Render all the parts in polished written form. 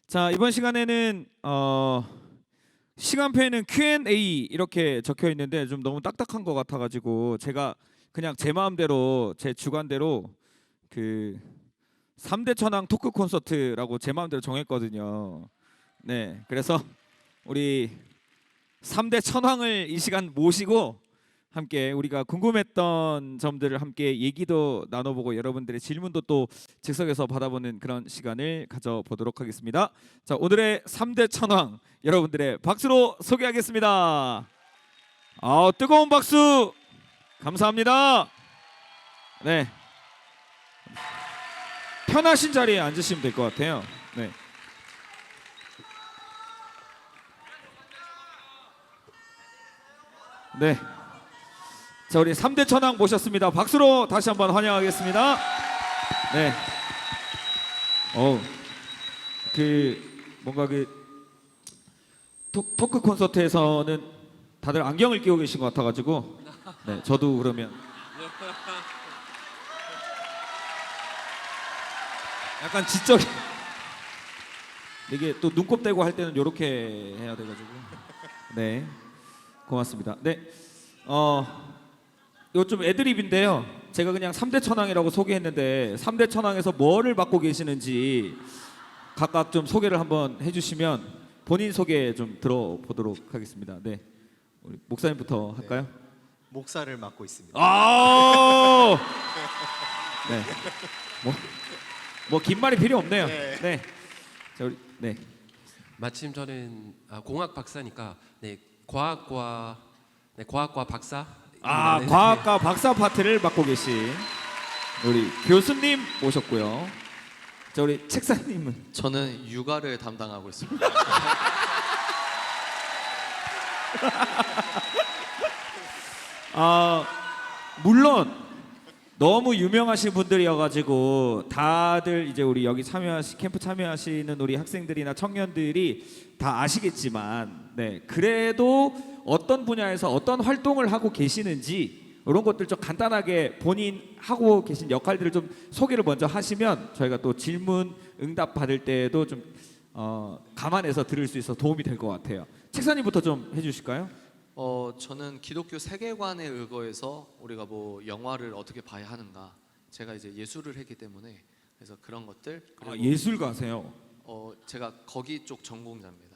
자, 이번 시간에는 시간표에는 Q&A 이렇게 적혀 있는데 좀 너무 딱딱한 것 같아가지고 제가 그냥 제 마음대로 제 주관대로 그 3대 천왕 토크 콘서트라고 제 마음대로 정했거든요. 네, 그래서 우리 3대 천왕을 이 시간 모시고 함께 우리가 궁금했던 점들을 함께 얘기도 나눠보고 여러분들의 질문도 또 즉석에서 받아보는 그런 시간을 가져보도록 하겠습니다. 자, 오늘의 3대 천왕 여러분들의 박수로 소개하겠습니다. 뜨거운 박수 감사합니다. 네, 편하신 자리에 앉으시면 될 것 같아요. 네. 네. 자, 우리 3대 천왕 모셨습니다. 박수로 다시 한번 환영하겠습니다. 네. 뭔가 토크 콘서트에서는 다들 안경을 끼고 계신 것 같아가지고, 네, 저도 그러면 약간 지적이 이게 또 눈곱 떼고 할 때는 이렇게 해야 돼가지고, 네, 고맙습니다. 네, 이거 좀 애드립인데요. 제가 그냥 3대 천왕이라고 소개했는데 3대 천왕에서 뭐를 맡고 계시는지 각각 좀 소개를 한번 해주시면 본인 소개 좀 들어보도록 하겠습니다. 네, 우리 목사님부터 할까요? 네, 목사를 맡고 있습니다. 네, 뭐 긴 말이 필요 없네요. 네. 네, 자, 우리 네, 마침 저는 공학 박사니까 과학과 박사. 네. 과학과 박사 파트를 맡고 계신 우리 교수님 모셨고요. 자, 우리 책사님은 저는 육아를 담당하고 있습니다. 물론 너무 유명하신 분들이어가지고 다들 이제 우리 여기 캠프 참여하시는 우리 학생들이나 청년들이 다 아시겠지만, 네, 그래도 어떤 분야에서 어떤 활동을 하고 계시는지 이런 것들 좀 간단하게 본인 하고 계신 역할들을 좀 소개를 먼저 하시면 저희가 또 질문 응답 받을 때도 좀 감안해서 들을 수 있어 도움이 될 것 같아요. 책사님부터 좀 해주실까요? 저는 기독교 세계관에 의거해서 우리가 뭐 영화를 어떻게 봐야 하는가. 제가 이제 예술을 했기 때문에 그래서 그런 것들. 그리고 예술가세요. 제가 거기 쪽 전공자입니다.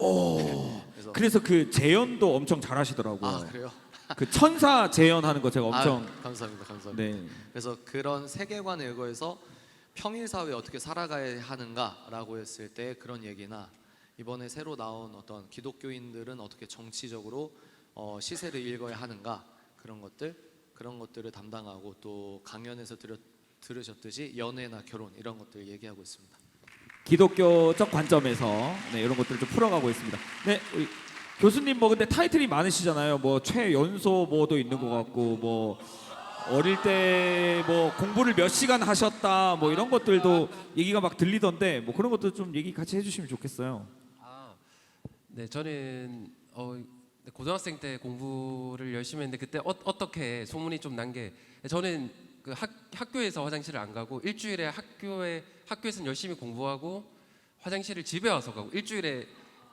그래서 그 재연도 엄청 잘하시더라고요. 아, 그래요? 그 천사 재연하는 거 제가 엄청 감사합니다. 네. 그래서 그런 세계관에 의거해서 평일 사회 어떻게 살아가야 하는가라고 했을 때 그런 얘기나 이번에 새로 나온 어떤 기독교인들은 어떻게 정치적으로 시세를 읽어야 하는가 그런 것들을 담당하고 또 강연에서 들으셨듯이 연애나 결혼 이런 것들 얘기하고 있습니다. 기독교적 관점에서 네, 이런 것들을 좀 풀어가고 있습니다. 네, 우리 교수님 뭐 근데 타이틀이 많으시잖아요. 뭐 최연소 뭐도 있는 것 같고 뭐 어릴 때 뭐 공부를 몇 시간 하셨다 뭐 이런 것들도 얘기가 막 들리던데 뭐 그런 것도 좀 얘기 같이 해주시면 좋겠어요. 네, 저는 고등학생 때 공부를 열심히 했는데 그때 어떻게 소문이 좀 난 게 저는 그 학교에서 화장실을 안 가고 일주일에 학교에서는 열심히 공부하고 화장실을 집에 와서 가고 일주일에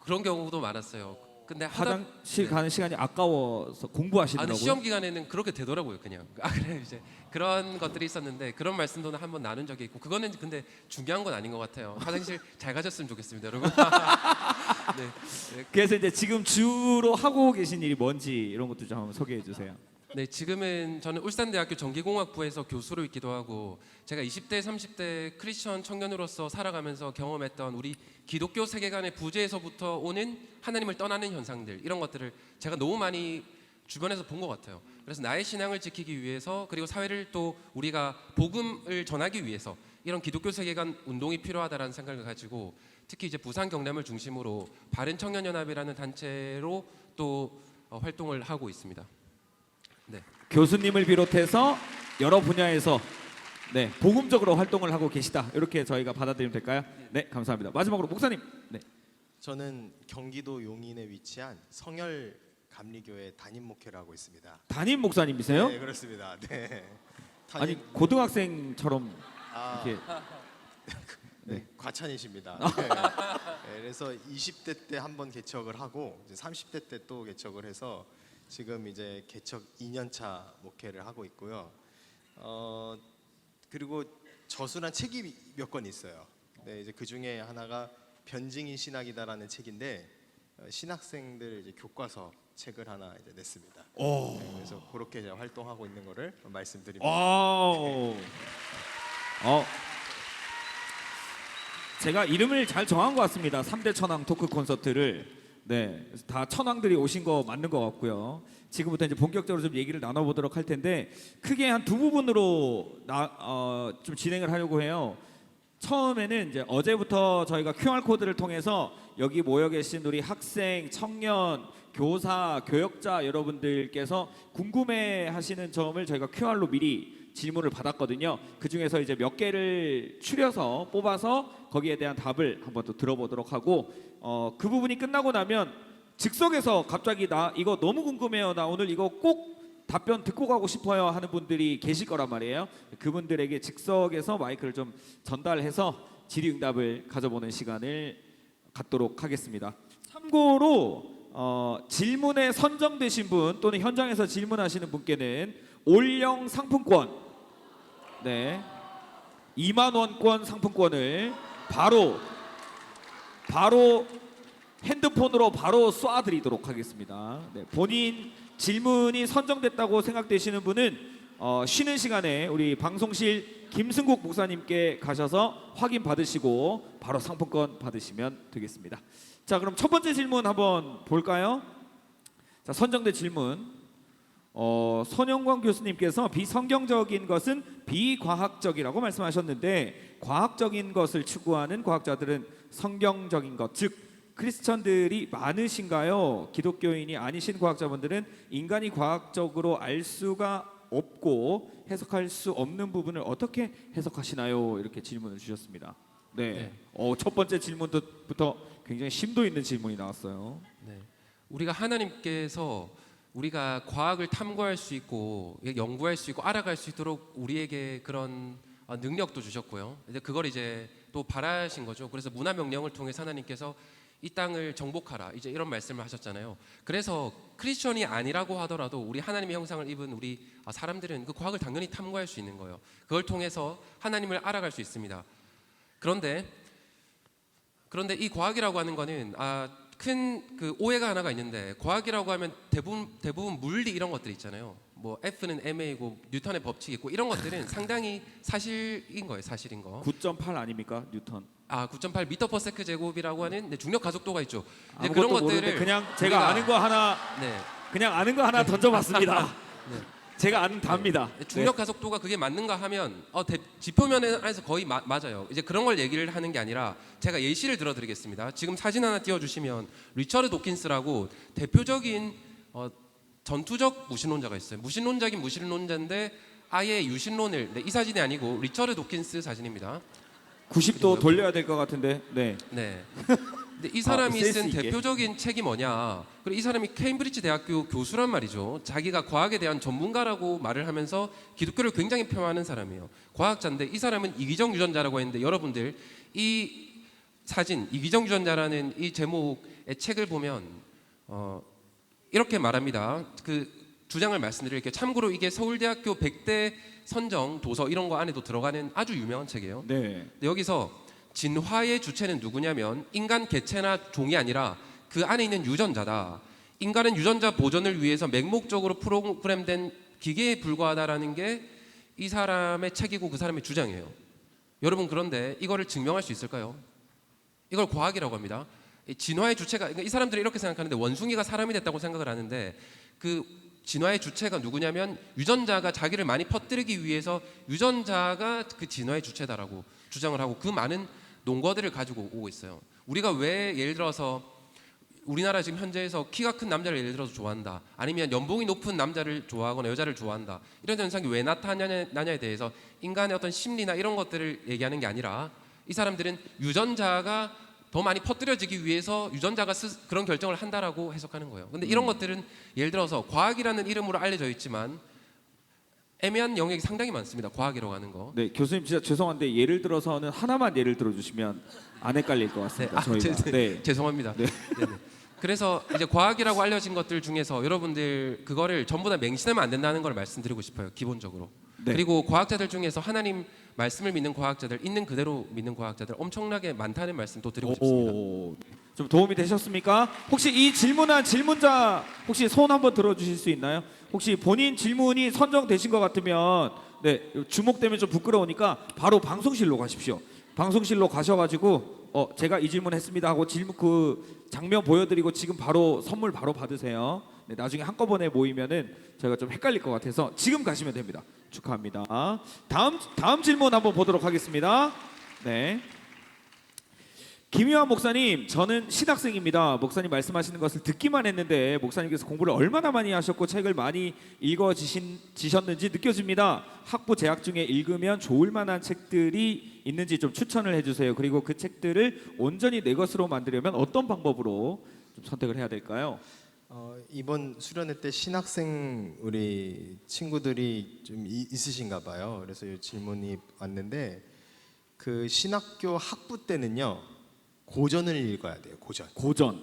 그런 경우도 많았어요. 근데 화장실 가는 시간이 아까워서 공부하시더라고요. 시험 기간에는 그렇게 되더라고요, 그냥. 그래 이제 그런 것들이 있었는데 그런 말씀도 한번 나눈 적이 있고 그거는 근데 중요한 건 아닌 것 같아요. 화장실 잘 가셨으면 좋겠습니다, 여러분. 네. 그래서 이제 지금 주로 하고 계신 일이 뭔지 이런 것도 좀 한번 소개해 주세요. 네, 지금은 저는 울산대학교 전기공학부에서 교수로 있기도 하고 제가 20대, 30대 크리스천 청년으로서 살아가면서 경험했던 우리 기독교 세계관의 부재에서부터 오는 하나님을 떠나는 현상들 이런 것들을 제가 너무 많이 주변에서 본 것 같아요. 그래서 나의 신앙을 지키기 위해서 그리고 사회를 또 우리가 복음을 전하기 위해서 이런 기독교 세계관 운동이 필요하다라는 생각을 가지고 특히 이제 부산 경남을 중심으로 바른청년연합이라는 단체로 또 활동을 하고 있습니다. 네. 교수님을 비롯해서 여러 분야에서 네, 복음적으로 활동을 하고 계시다. 이렇게 저희가 받아들이면 될까요? 네, 감사합니다. 마지막으로 목사님. 네. 저는 경기도 용인에 위치한 성열 감리교회 담임 목회를 하고 있습니다. 담임 목사님이세요? 네, 그렇습니다. 네. 아니 고등학생처럼 아, 이렇게 네, 과찬이십니다. 네. 그래서 20대 때 한 번 개척을 하고 이제 30대 때 또 개척을 해서 지금 이제 개척 2년차 목회를 하고 있고요. 그리고 저술한 책이 몇 권 있어요. 네, 이제 그 중에 하나가 변증인 신학이다라는 책인데 신학생들 이제 교과서 책을 하나 이제 냈습니다. 네, 그래서 그렇게 제가 활동하고 있는 거를 말씀드립니다. 오. 제가 이름을 잘 정한 것 같습니다. 3대 천왕 토크 콘서트를. 네, 다 천왕들이 오신 거 맞는 것 같고요. 지금부터 이제 본격적으로 좀 얘기를 나눠보도록 할 텐데 크게 한 두 부분으로 좀 진행을 하려고 해요. 처음에는 이제 어제부터 저희가 QR 코드를 통해서 여기 모여 계신 우리 학생, 청년, 교사, 교역자 여러분들께서 궁금해하시는 점을 저희가 QR로 미리 질문을 받았거든요. 그 중에서 이제 몇 개를 추려서 뽑아서 거기에 대한 답을 한번 또 들어보도록 하고 그 부분이 끝나고 나면 즉석에서 갑자기 나 이거 너무 궁금해요. 나 오늘 이거 꼭 답변 듣고 가고 싶어요 하는 분들이 계실 거란 말이에요. 그분들에게 즉석에서 마이크를 좀 전달해서 질의응답을 가져보는 시간을 갖도록 하겠습니다. 참고로 질문에 선정되신 분 또는 현장에서 질문하시는 분께는 올영 상품권, 네, 2만 원권 상품권을 바로 핸드폰으로 바로 쏴드리도록 하겠습니다. 네, 본인 질문이 선정됐다고 생각되시는 분은 쉬는 시간에 우리 방송실 김승국 목사님께 가셔서 확인 받으시고 바로 상품권 받으시면 되겠습니다. 자, 그럼 첫 번째 질문 한번 볼까요? 자, 선정된 질문. 손영광 교수님께서 비성경적인 것은 비과학적이라고 말씀하셨는데 과학적인 것을 추구하는 과학자들은 성경적인 것, 즉 크리스천들이 많으신가요? 기독교인이 아니신 과학자분들은 인간이 과학적으로 알 수가 없고 해석할 수 없는 부분을 어떻게 해석하시나요? 이렇게 질문을 주셨습니다. 네. 첫 번째 질문부터 굉장히 심도 있는 질문이 나왔어요. 네. 우리가 하나님께서 우리가 과학을 탐구할 수 있고 연구할 수 있고 알아갈 수 있도록 우리에게 그런 능력도 주셨고요. 이제 그걸 이제 또 바라신 거죠. 그래서 문화 명령을 통해 하나님께서 이 땅을 정복하라 이제 이런 말씀을 하셨잖아요. 그래서 크리스천이 아니라고 하더라도 우리 하나님의 형상을 입은 우리 사람들은 그 과학을 당연히 탐구할 수 있는 거예요. 그걸 통해서 하나님을 알아갈 수 있습니다. 그런데 이 과학이라고 하는 거는 큰 그 오해가 하나가 있는데 과학이라고 하면 대부분 물리 이런 것들 있잖아요. 뭐 F는 ma고 뉴턴의 법칙이 있고 이런 것들은 상당히 사실인 거예요. 사실인 거. 9.8 아닙니까? 뉴턴. 9.8 미터 퍼 세크 제곱이라고 하는 중력 가속도가 있죠. 이제 아무것도 그런 모르는데 것들을 그냥 제가 아는 거 하나 네. 그냥 아는 거 하나 던져봤습니다. 네. 제가 아는 답니다. 중력 가속도가 그게 맞는가 하면 지표면에서 거의 맞아요. 이제 그런 걸 얘기를 하는 게 아니라 제가 예시를 들어드리겠습니다. 지금 사진 하나 띄워주시면 리처드 도킨스라고 대표적인 전투적 무신론자가 있어요. 무신론자긴 무신론자인데 아예 유신론을 이 사진이 아니고 리처드 도킨스 사진입니다. 90도 돌려야 될 것 같은데. 네. 네. 근데 이 사람이 센스 쓴 있게. 대표적인 책이 뭐냐? 그리고 이 사람이 케임브리지 대학교 교수란 말이죠. 자기가 과학에 대한 전문가라고 말을 하면서 기독교를 굉장히 폄하하는 사람이에요. 과학자인데 이 사람은 이기적 유전자라고 했는데 여러분들 이 사진 이기적 유전자라는 이 제목의 책을 보면 이렇게 말합니다. 그 주장을 말씀드릴게요. 참고로 이게 서울대학교 100대 선정 도서 이런 거 안에도 들어가는 아주 유명한 책이에요. 네. 근데 여기서 진화의 주체는 누구냐면 인간 개체나 종이 아니라 그 안에 있는 유전자다. 인간은 유전자 보존을 위해서 맹목적으로 프로그램된 기계에 불과하다라는 게 이 사람의 책이고 그 사람의 주장이에요. 여러분 그런데 이거를 증명할 수 있을까요? 이걸 과학이라고 합니다. 진화의 주체가 그러니까 이 사람들이 이렇게 생각하는데 원숭이가 사람이 됐다고 생각을 하는데 그 진화의 주체가 누구냐면 유전자가 자기를 많이 퍼뜨리기 위해서 유전자가 그 진화의 주체다라고 주장을 하고 그 많은 논거들을 가지고 오고 있어요. 우리가 왜 예를 들어서 우리나라 지금 현재에서 키가 큰 남자를 예를 들어서 좋아한다. 아니면 연봉이 높은 남자를 좋아하거나 여자를 좋아한다. 이런 현상이 왜 나타나냐에 대해서 인간의 어떤 심리나 이런 것들을 얘기하는 게 아니라 이 사람들은 유전자가 더 많이 퍼뜨려지기 위해서 유전자가 그런 결정을 한다라고 해석하는 거예요. 근데 이런 것들은 예를 들어서 과학이라는 이름으로 알려져 있지만 애매한 영역이 상당히 많습니다. 과학이라고 하는 거. 네, 교수님 진짜 죄송한데 예를 들어서는 하나만 예를 들어주시면 안 헷갈릴 것 같습니다. 저희가. 네. 죄송합니다. 네. 네네. 그래서 이제 과학이라고 알려진 것들 중에서 여러분들 그거를 전부 다 맹신하면 안 된다는 걸 말씀드리고 싶어요. 기본적으로. 네. 그리고 과학자들 중에서 하나님 말씀을 믿는 과학자들, 있는 그대로 믿는 과학자들 엄청나게 많다는 말씀도 드리고 싶습니다. 오, 좀 도움이 되셨습니까? 혹시 이 질문한 질문자 혹시 손 한번 들어주실 수 있나요? 혹시 본인 질문이 선정되신 것 같으면 네, 주목되면 좀 부끄러우니까 바로 방송실로 가십시오. 방송실로 가셔가지고 제가 이 질문 했습니다 하고 질문 그 장면 보여드리고 지금 바로 선물 바로 받으세요. 네, 나중에 한꺼번에 모이면은 저희가 좀 헷갈릴 것 같아서 지금 가시면 됩니다. 축하합니다. 다음 질문 한번 보도록 하겠습니다. 네. 김유한 목사님, 저는 신학생입니다. 목사님 말씀하시는 것을 듣기만 했는데 목사님께서 공부를 얼마나 많이 하셨고 책을 많이 읽어지셨는지 느껴집니다. 학부 재학 중에 읽으면 좋을 만한 책들이 있는지 좀 추천을 해주세요. 그리고 그 책들을 온전히 내 것으로 만들려면 어떤 방법으로 좀 선택을 해야 될까요? 이번 수련회 때 신학생 우리 친구들이 좀 있으신가 봐요. 그래서 이 질문이 왔는데 그 신학교 학부 때는요 고전을 읽어야 돼요.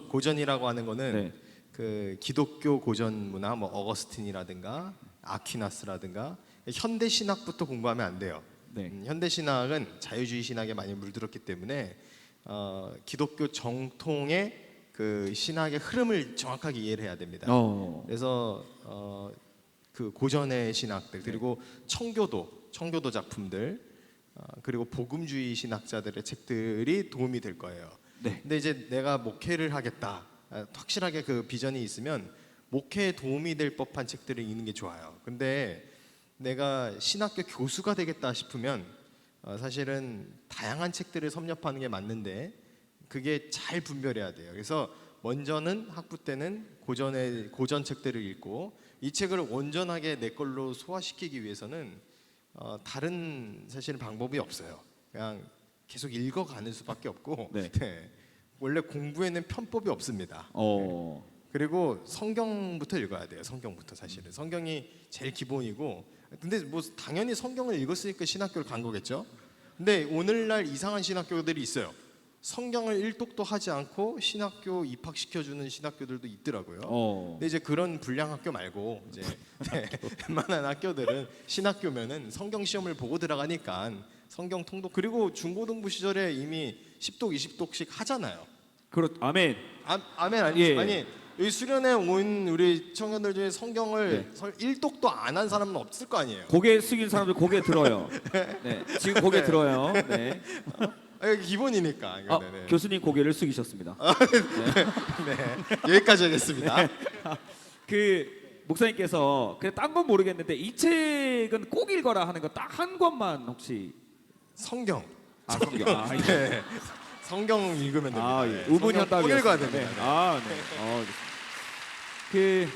고전이라고 하는 거는 네. 그 기독교 고전 문화, 뭐 어거스틴이라든가 아퀴나스라든가 현대 신학부터 공부하면 안 돼요. 네. 현대 신학은 자유주의 신학에 많이 물들었기 때문에 기독교 정통의 그 신학의 흐름을 정확하게 이해를 해야 됩니다. 그래서 그 고전의 신학들 그리고 청교도 작품들 그리고 복음주의 신학자들의 책들이 도움이 될 거예요. 네. 근데 이제 내가 목회를 하겠다 확실하게 그 비전이 있으면 목회에 도움이 될 법한 책들을 읽는 게 좋아요. 근데 내가 신학교 교수가 되겠다 싶으면 사실은 다양한 책들을 섭렵하는 게 맞는데 그게 잘 분별해야 돼요. 그래서 먼저는 학부 때는 고전 책들을 읽고 이 책을 온전하게 내 걸로 소화시키기 위해서는 다른 사실은 방법이 없어요. 그냥 계속 읽어가는 수밖에 없고 네. 네. 원래 공부에는 편법이 없습니다. 어. 그리고 성경부터 읽어야 돼요. 성경부터 사실은 성경이 제일 기본이고 근데 뭐 당연히 성경을 읽었으니까 신학교를 간 거겠죠. 근데 오늘날 이상한 신학교들이 있어요. 성경을 일독도 하지 않고 신학교 입학시켜주는 신학교들도 있더라고요. 근데 이제 그런 불량 학교 말고 이제 네, 웬만한 학교들은 신학교면은 성경 시험을 보고 들어가니까 성경 통독 그리고 중고등부 시절에 이미 10독 20독씩 하잖아요. 아멘. 아멘 아니 예. 아니 여기 수련회 온 우리 청년들 중에 성경을 네. 1독도 안 한 사람은 없을 거 아니에요. 고개 숙인 사람들 고개 들어요. 네, 지금 고개 들어요. 네. 이게 기본이니까. 네네. 교수님 고개를 숙이셨습니다. 네, 여기까지 하겠습니다. 그 목사님께서 그냥 딴 건 모르겠는데 이 책은 꼭 읽어라 하는 거 딱 한 권만 혹시 성경. 성경. 네. 성경 읽으면 됩니다. 네. 우문현답이 꼭 읽어야 됩니다. 네. 그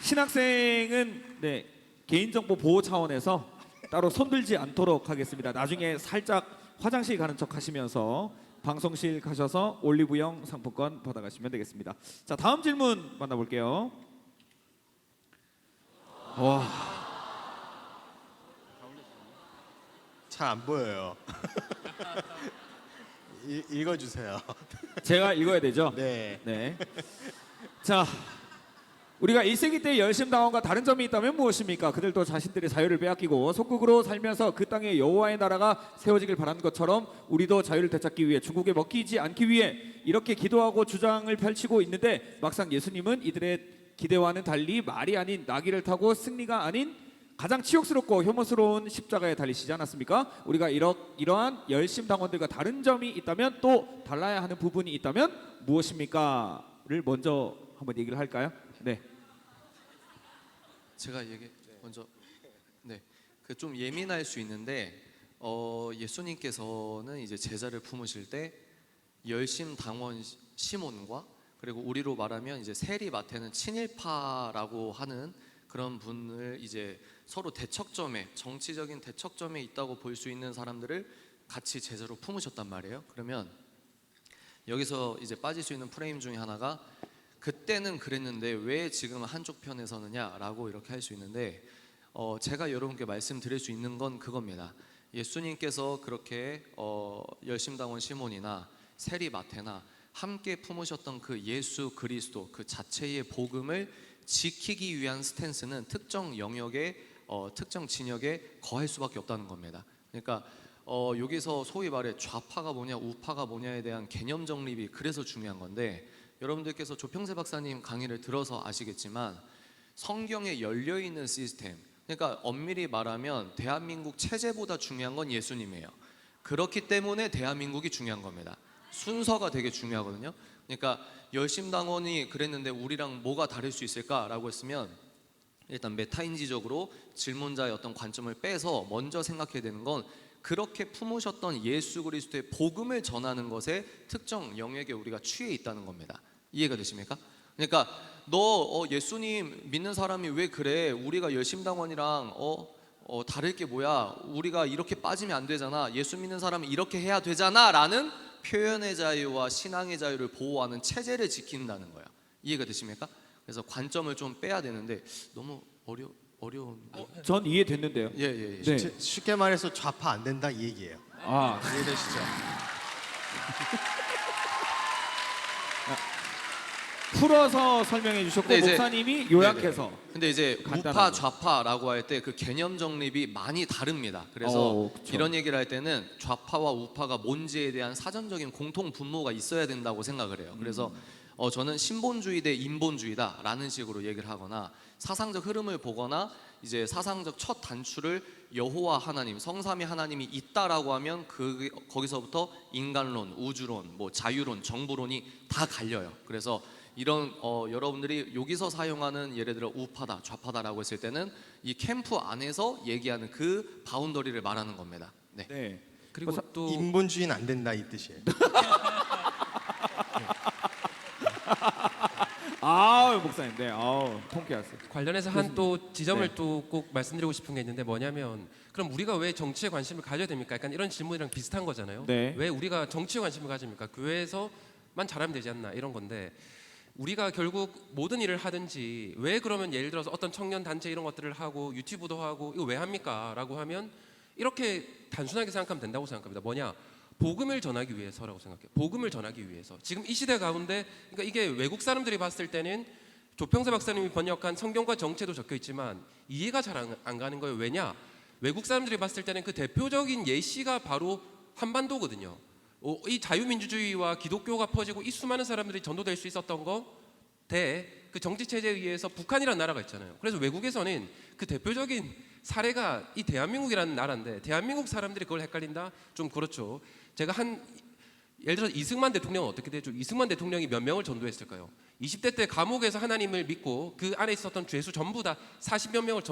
신학생은 네, 개인정보 보호 차원에서 따로 손들지 않도록 하겠습니다. 나중에 살짝 화장실 가는 척 하시면서 방송실 가셔서 올리브영 상품권 받아가시면 되겠습니다. 자, 다음 질문 만나볼게요. 와, 잘 안 보여요. 읽어주세요. 제가 읽어야 되죠? 네. 네. 자, 우리가 1세기 때 열심당원과 다른 점이 있다면 무엇입니까? 그들도 자신들의 자유를 빼앗기고 속국으로 살면서 그 땅에 여호와의 나라가 세워지길 바라는 것처럼 우리도 자유를 되찾기 위해 중국에 먹히지 않기 위해 이렇게 기도하고 주장을 펼치고 있는데 막상 예수님은 이들의 기대와는 달리 말이 아닌 나귀를 타고 승리가 아닌 가장 치욕스럽고 혐오스러운 십자가에 달리시지 않았습니까? 우리가 이러한 열심당원들과 다른 점이 있다면 또 달라야 하는 부분이 있다면 무엇입니까?를 먼저 한번 얘기를 할까요? 네. 제가 먼저 그 좀 예민할 수 있는데 예수님께서는 이제 제자를 품으실 때 열심당원 시몬과 그리고 우리로 말하면 이제 세리마태는 친일파라고 하는 그런 분을 이제 서로 대척점에 정치적인 대척점에 있다고 볼 수 있는 사람들을 같이 제자로 품으셨단 말이에요. 그러면 여기서 이제 빠질 수 있는 프레임 중에 하나가 그때는 그랬는데 왜 지금 한쪽 편에 서느냐라고 이렇게 할 수 있는데 제가 여러분께 말씀드릴 수 있는 건 그겁니다. 예수님께서 그렇게 열심당원 시몬이나 세리 마태나 함께 품으셨던 그 예수 그리스도 그 자체의 복음을 지키기 위한 스탠스는 특정 영역에 특정 진영에 거할 수밖에 없다는 겁니다. 그러니까 여기서 소위 말해 좌파가 뭐냐 우파가 뭐냐에 대한 개념 정립이 그래서 중요한 건데, 여러분들께서 조평세 박사님 강의를 들어서 아시겠지만 성경에 열려 있는 시스템, 그러니까 엄밀히 말하면 대한민국 체제보다 중요한 건 예수님이에요. 그렇기 때문에 대한민국이 중요한 겁니다. 순서가 되게 중요하거든요. 그러니까 열심당원이 그랬는데 우리랑 뭐가 다를 수 있을까라고 했으면 일단 메타인지적으로 질문자의 어떤 관점을 빼서 먼저 생각해야 되는 건 그렇게 품으셨던 예수 그리스도의 복음을 전하는 것에 특정 영역에 우리가 취해 있다는 겁니다. 이해가 되십니까? 그러니까 너 예수님 믿는 사람이 왜 그래? 우리가 열심당원이랑 다를 게 뭐야? 우리가 이렇게 빠지면 안 되잖아. 예수 믿는 사람은 이렇게 해야 되잖아 라는 표현의 자유와 신앙의 자유를 보호하는 체제를 지킨다는 거야. 이해가 되십니까? 그래서 관점을 좀 빼야 되는데 너무 어려운. 전 이해됐는데요. 예. 네. 쉽게 말해서 좌파 안 된다 이 얘기예요. 아, 이해되시죠? 풀어서 설명해 주셨고 네, 이제- 목사님이 요약해서. 근데 이제 간단하게. 우파 좌파라고 할 때 그 개념 정립이 많이 다릅니다. 그래서 그쵸. 이런 얘기를 할 때는 좌파와 우파가 뭔지에 대한 사전적인 공통 분모가 있어야 된다고 생각을 해요. 그래서 저는 신본주의 대 인본주의다라는 식으로 얘기를 하거나 사상적 흐름을 보거나 이제 사상적 첫 단추를 여호와 하나님, 성삼위 하나님이 있다라고 하면 거기서부터 인간론, 우주론, 뭐 자유론, 정부론이 다 갈려요. 그래서 이런 여러분들이 여기서 사용하는 예를 들어 우파다, 좌파다라고 했을 때는 이 캠프 안에서 얘기하는 그 바운더리를 말하는 겁니다. 네. 네. 그리고 또 인본주의는 안 된다 이 뜻이에요. 아, 목사님. 네. 통쾌했어요. 관련해서 한 또 지점을 네. 또 꼭 말씀드리고 싶은 게 있는데 뭐냐면, 그럼 우리가 왜 정치에 관심을 가져야 됩니까? 약간 이런 질문이랑 비슷한 거잖아요. 네. 왜 우리가 정치에 관심을 가집니까? 교회에서만 잘하면 되지 않나 이런 건데, 우리가 결국 모든 일을 하든지 왜 그러면 예를 들어서 어떤 청년 단체 이런 것들을 하고 유튜브도 하고 이거 왜 합니까? 라고 하면 이렇게 단순하게 생각하면 된다고 생각합니다. 뭐냐? 복음을 전하기 위해서라고 생각해요. 복음을 전하기 위해서. 지금 이 시대 가운데, 그러니까 이게 외국 사람들이 봤을 때는 조평세 박사님이 번역한 성경과 정체도 적혀 있지만 이해가 잘 안 가는 거예요. 왜냐? 외국 사람들이 봤을 때는 그 대표적인 예시가 바로 한반도거든요. 이 자유민주주의와 기독교가 퍼지고 이 수많은 사람들이 전도될 수 있었던 그 정치 체제에 의해서 북한이라는 나라가 있잖아요. 그래서 외국에서는 그 대표적인 사례가 이 대한민국이라는 나라인데, 대한민국 사람들이 그걸 헷갈린다? 좀 그렇죠. 제가 예를 들어서 이승만 대통령은 어떻게 되죠? 이승만 대통령이 몇 명을 전도했을까요? 20대 때 감옥에서 하나님을 믿고 그 안에 있었던 죄수 전부 다 40몇 명을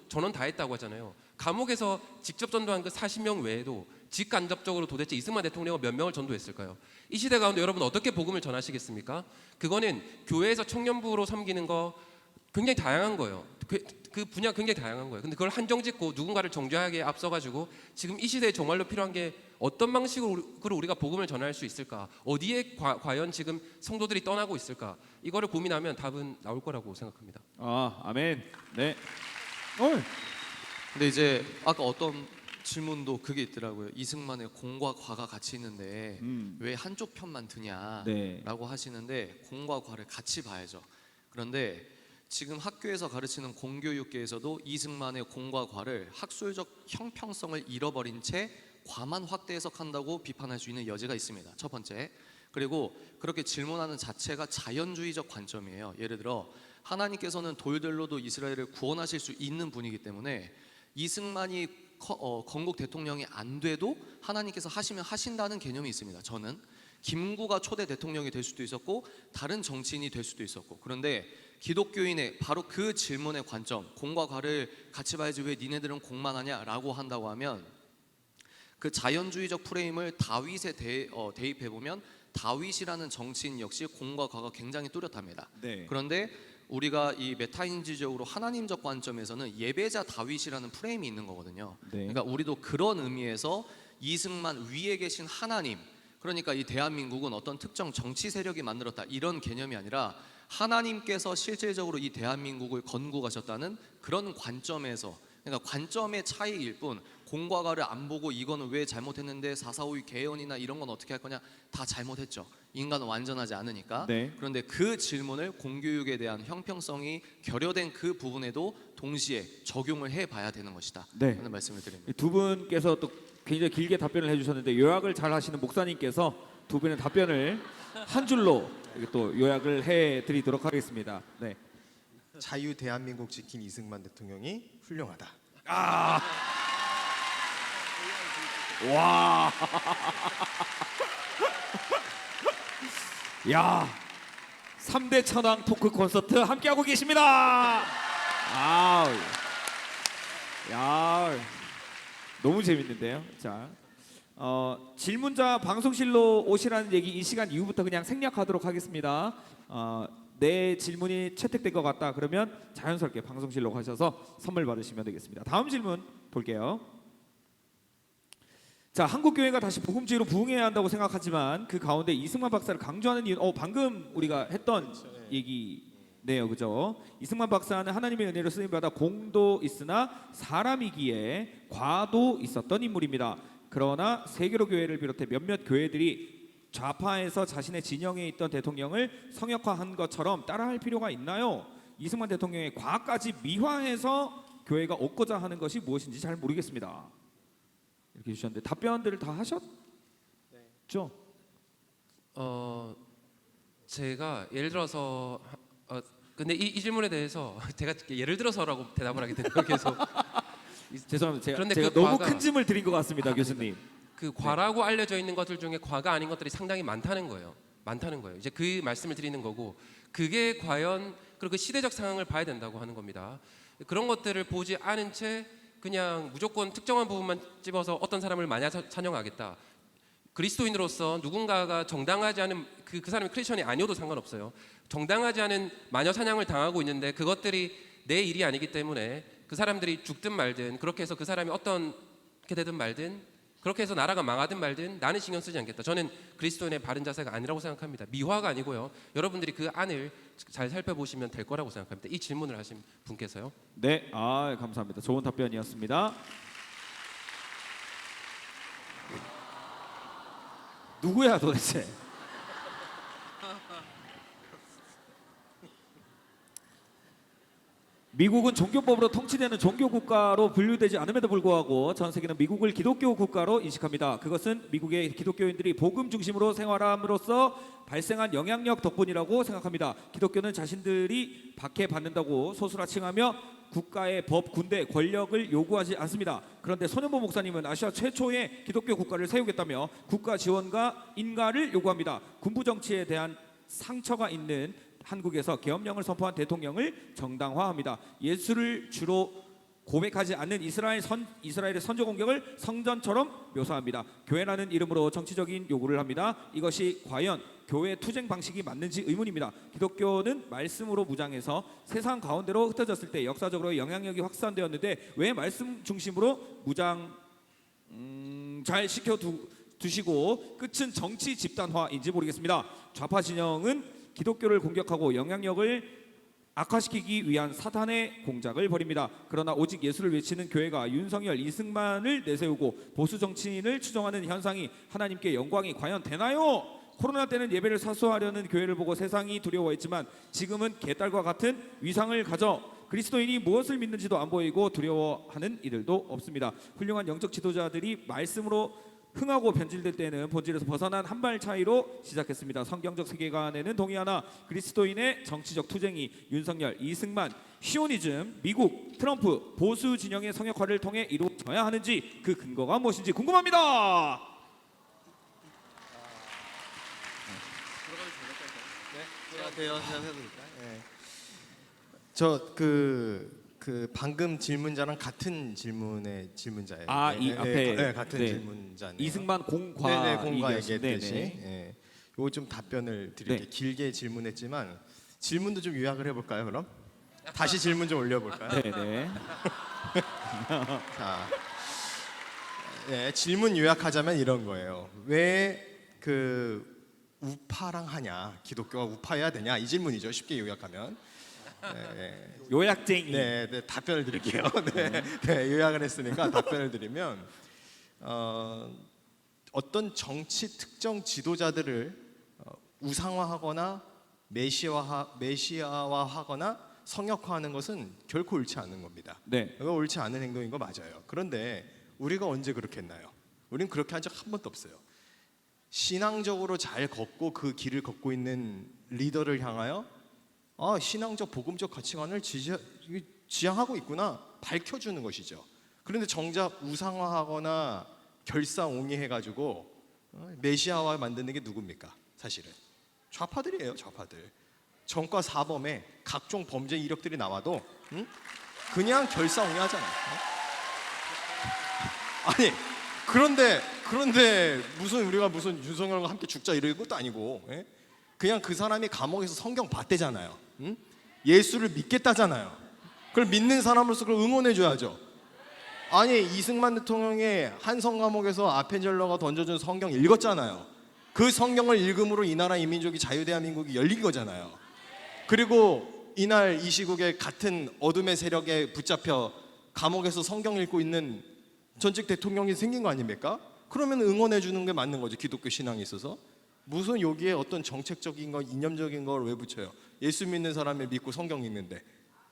전원 다 했다고 하잖아요. 감옥에서 직접 전도한 그 40명 외에도 직간접적으로 도대체 이승만 대통령은 몇 명을 전도했을까요? 이 시대 가운데 여러분 어떻게 복음을 전하시겠습니까? 그거는 교회에서 청년부로 섬기는 거 굉장히 다양한 거예요. 그 분야 굉장히 다양한 거예요. 근데 그걸 한정짓고 누군가를 정죄하게 앞서가지고 지금 이 시대에 정말로 필요한 게 어떤 방식으로 우리가 복음을 전할 수 있을까? 어디에 과연 지금 성도들이 떠나고 있을까? 이거를 고민하면 답은 나올 거라고 생각합니다. 아멘. 네. 근데 이제 아까 어떤 질문도 그게 있더라고요. 이승만의 공과 과가 같이 있는데 왜 한쪽 편만 드냐라고 네. 하시는데, 공과 과를 같이 봐야죠. 그런데 지금 학교에서 가르치는 공교육계에서도 이승만의 공과 과를 학술적 형평성을 잃어버린 채 과만 확대 해석한다고 비판할 수 있는 여지가 있습니다. 첫 번째. 그리고 그렇게 질문하는 자체가 자연주의적 관점이에요. 예를 들어 하나님께서는 돌들로도 이스라엘을 구원하실 수 있는 분이기 때문에 이승만이 건국 대통령이 안 돼도 하나님께서 하시면 하신다는 개념이 있습니다. 저는 김구가 초대 대통령이 될 수도 있었고 다른 정치인이 될 수도 있었고, 그런데 기독교인의 바로 그 질문의 관점, 공과 과를 같이 봐야지 왜 니네들은 공만 하냐라고 한다고 하면 그 자연주의적 프레임을 다윗에 대입해 보면 다윗이라는 정치인 역시 공과 과가 굉장히 뚜렷합니다. 네. 그런데 우리가 이 메타인지적으로 하나님적 관점에서는 예배자 다윗이라는 프레임이 있는 거거든요. 네. 그러니까 우리도 그런 의미에서 이승만 위에 계신 하나님, 그러니까 이 대한민국은 어떤 특정 정치 세력이 만들었다 이런 개념이 아니라 하나님께서 실질적으로 이 대한민국을 건국하셨다는 그런 관점에서 그러니까 관점의 차이일 뿐 공과 과를 안 보고 이거는 왜 잘못했는데 4, 4, 5, 6 개헌이나 이런 건 어떻게 할 거냐 다 잘못했죠. 인간은 완전하지 않으니까. 네. 그런데 그 질문을 공교육에 대한 형평성이 결여된 그 부분에도 동시에 적용을 해봐야 되는 것이다 네. 하는 말씀을 드립니다. 두 분께서 또 굉장히 길게 답변을 해주셨는데 요약을 잘 하시는 목사님께서 두 분의 답변을 한 줄로 이렇게 또 요약을 해드리도록 하겠습니다. 네. 자유 대한민국 지킨 이승만 대통령이 훌륭하다. 와. 야. 3대 천왕 토크 콘서트 함께하고 계십니다. 아우. 야. 너무 재밌는데요. 자. 질문자 방송실로 오시라는 얘기 이 시간 이후부터 그냥 생략하도록 하겠습니다. 내 질문이 채택된 것 같다 그러면 자연스럽게 방송실로 가셔서 선물 받으시면 되겠습니다. 다음 질문 볼게요. 자, 한국 교회가 다시 복음주의로 부흥해야 한다고 생각하지만 그 가운데 이승만 박사를 강조하는 이유, 방금 우리가 했던 얘기네요, 그죠? 이승만 박사는 하나님의 은혜로 쓰임 받아 공도 있으나 사람이기에 과도 있었던 인물입니다. 그러나 세계로 교회를 비롯해 몇몇 교회들이 좌파에서 자신의 진영에 있던 대통령을 성역화한 것처럼 따라할 필요가 있나요? 이승만 대통령의 과까지 미화해서 교회가 얻고자 하는 것이 무엇인지 잘 모르겠습니다. 이렇게 주셨는데 답변들을 다 하셨죠? 제가 예를 들어서 근데 이 질문에 대해서 제가 예를 들어서라고 대답을 하게 되네요. 계속. 죄송합니다. 그런데 제가 그 너무 과가- 큰 짐을 드린 것 같습니다, 교수님. 그 과라고 알려져 있는 것들 중에 과가 아닌 것들이 상당히 많다는 거예요. 많다는 거예요. 이제 그 말씀을 드리는 거고 그게 과연 그리고 그 시대적 상황을 봐야 된다고 하는 겁니다. 그런 것들을 보지 않은 채 그냥 무조건 특정한 부분만 집어서 어떤 사람을 마냥 찬양하겠다. 그리스도인으로서 누군가가 정당하지 않은 그 사람이 크리스천이 아니어도 상관없어요. 정당하지 않은 마녀 사냥을 당하고 있는데 그것들이 내 일이 아니기 때문에 그 사람들이 죽든 말든 그렇게 해서 그 사람이 어떻게 되든 말든 그렇게 해서 나라가 망하든 말든 나는 신경 쓰지 않겠다. 저는 그리스도인의 바른 자세가 아니라고 생각합니다. 미화가 아니고요. 여러분들이 그 안을 잘 살펴보시면 될 거라고 생각합니다. 이 질문을 하신 분께서요. 네, 감사합니다. 좋은 답변이었습니다. 누구야 도대체? 미국은 종교법으로 통치되는 종교 국가로 분류되지 않음에도 불구하고 전 세계는 미국을 기독교 국가로 인식합니다. 그것은 미국의 기독교인들이 복음 중심으로 생활함으로써 발생한 영향력 덕분이라고 생각합니다. 기독교는 자신들이 박해받는다고 소수라칭하며 국가의 법, 군대, 권력을 요구하지 않습니다. 그런데 손현보 목사님은 아시아 최초의 기독교 국가를 세우겠다며 국가 지원과 인가를 요구합니다. 군부 정치에 대한 상처가 있는 한국에서 계엄령을 선포한 대통령을 정당화합니다. 예수를 주로 고백하지 않는 이스라엘의 선조 공격을 성전처럼 묘사합니다. 교회라는 이름으로 정치적인 요구를 합니다. 이것이 과연 교회 투쟁 방식이 맞는지 의문입니다. 기독교는 말씀으로 무장해서 세상 가운데로 흩어졌을 때 역사적으로 영향력이 확산되었는데 왜 말씀 중심으로 무장 잘 시켜두시고 끝은 정치 집단화인지 모르겠습니다. 좌파 진영은 기독교를 공격하고 영향력을 악화시키기 위한 사탄의 공작을 벌입니다. 그러나 오직 예수를 외치는 교회가 윤석열, 이승만을 내세우고 보수 정치인을 추종하는 현상이 하나님께 영광이 과연 되나요? 코로나 때는 예배를 사수하려는 교회를 보고 세상이 두려워했지만 지금은 개딸과 같은 위상을 가져 그리스도인이 무엇을 믿는지도 안 보이고 두려워하는 이들도 없습니다. 훌륭한 영적 지도자들이 말씀으로 흥하고 변질될 때는 본질에서 벗어난 한 발 차이로 시작했습니다. 성경적 세계관에는 동의하나 그리스도인의 정치적 투쟁이 윤석열, 이승만, 시오니즘, 미국, 트럼프, 보수 진영의 성역화를 통해 이루어져야 하는지 그 근거가 무엇인지 궁금합니다. 제가 해도 될까요? 그 방금 질문자랑 같은 질문의 질문자예요. 이 앞에 같은 질문자네요. 이승만 공과 네네, 공과 얘기하신- 얘기했듯이. 네네. 요거 좀 답변을 드릴게요. 네. 길게 질문했지만 질문도 좀 요약을 해볼까요? 그럼 다시 질문 좀 올려볼까요? 네네. 자, 질문 요약하자면 이런 거예요. 왜 그 우파랑 하냐? 기독교가 우파여야 되냐? 이 질문이죠. 쉽게 요약하면. 요약쟁이. 네, 답변을 드릴게요. 네, 요약을 했으니까 답변을 드리면 어떤 정치 특정 지도자들을 우상화하거나 메시아화하거나 성역화하는 것은 결코 옳지 않은 겁니다. 네. 이거 옳지 않은 행동인 거 맞아요. 그런데 우리가 언제 그렇게 했나요? 우리는 그렇게 한 적 한 번도 없어요. 신앙적으로 잘 걷고 그 길을 걷고 있는 리더를 향하여 신앙적 복음적 가치관을 지향하고 있구나 밝혀주는 것이죠. 그런데 정작 우상화하거나 결사옹위해가지고 메시아화 만드는 게 누굽니까? 사실은 좌파들이에요. 좌파들. 정과 사범에 각종 범죄 이력들이 나와도 그냥 결사옹위하잖아요. 아니 그런데 무슨 우리가 무슨 윤석열과 함께 죽자 이런 것도 아니고 그냥 그 사람이 감옥에서 성경 봤대잖아요. 예수를 믿겠다잖아요. 그걸 믿는 사람으로서 그걸 응원해줘야죠. 아니 이승만 대통령이 한성 감옥에서 아펜젤러가 던져준 성경 읽었잖아요. 그 성경을 읽음으로 이 나라 이 민족이 자유대한민국이 열린 거잖아요. 그리고 이날 이 시국에 같은 어둠의 세력에 붙잡혀 감옥에서 성경 읽고 있는 전직 대통령이 생긴 거 아닙니까? 그러면 응원해 주는 게 맞는 거죠. 기독교 신앙에 있어서. 무슨 여기에 어떤 정책적인 거 이념적인 걸 왜 붙여요? 예수 믿는 사람을 믿고 성경 읽는데.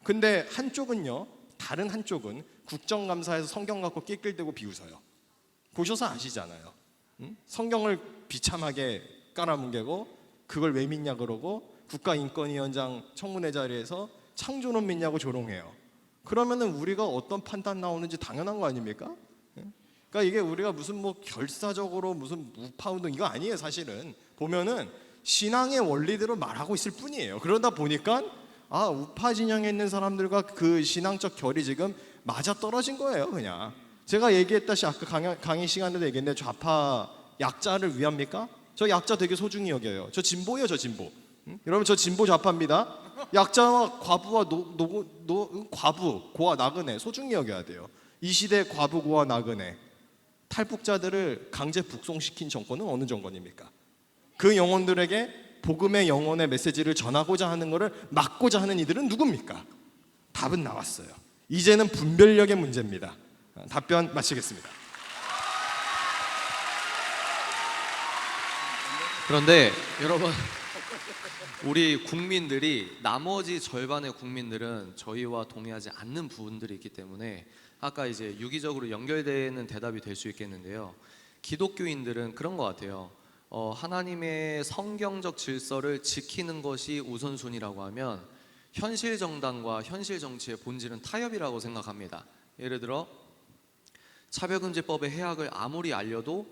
근데 한쪽은요. 다른 한쪽은 국정감사에서 성경 갖고 낄낄대고 비웃어요. 보셔서 아시잖아요. 성경을 비참하게 깔아뭉개고 그걸 왜 믿냐 그러고 국가인권위원장 청문회 자리에서 창조론 믿냐고 조롱해요. 그러면은 우리가 어떤 판단 나오는지 당연한 거 아닙니까? 그러니까 이게 우리가 무슨 뭐 결사적으로 무슨 우파운동 이거 아니에요. 사실은 보면은 신앙의 원리대로 말하고 있을 뿐이에요. 그러다 보니까 우파 진영에 있는 사람들과 그 신앙적 결이 지금 맞아 떨어진 거예요. 그냥 제가 얘기했다시 아까 강의 시간에도 얘기했는데 좌파 약자를 위합니까? 저 약자 되게 소중히 여겨요. 저 진보예요. 저 진보. 여러분 저 진보 좌파입니다. 약자와 과부와 과부, 고아, 나그네 소중히 여겨야 돼요. 이 시대 과부, 고아, 나그네 탈북자들을 강제 북송시킨 정권은 어느 정권입니까? 그 영혼들에게 복음의 영혼의 메시지를 전하고자 하는 것을 막고자 하는 이들은 누굽니까? 답은 나왔어요. 이제는 분별력의 문제입니다. 답변 마치겠습니다. 그런데 여러분 우리 국민들이 나머지 절반의 국민들은 저희와 동의하지 않는 부분들이 있기 때문에 아까 이제 유기적으로 연결되는 대답이 될 수 있겠는데요. 기독교인들은 그런 것 같아요. 하나님의 성경적 질서를 지키는 것이 우선순위라고 하면 현실 정당과 현실 정치의 본질은 타협이라고 생각합니다. 예를 들어 차별금지법의 해악을 아무리 알려도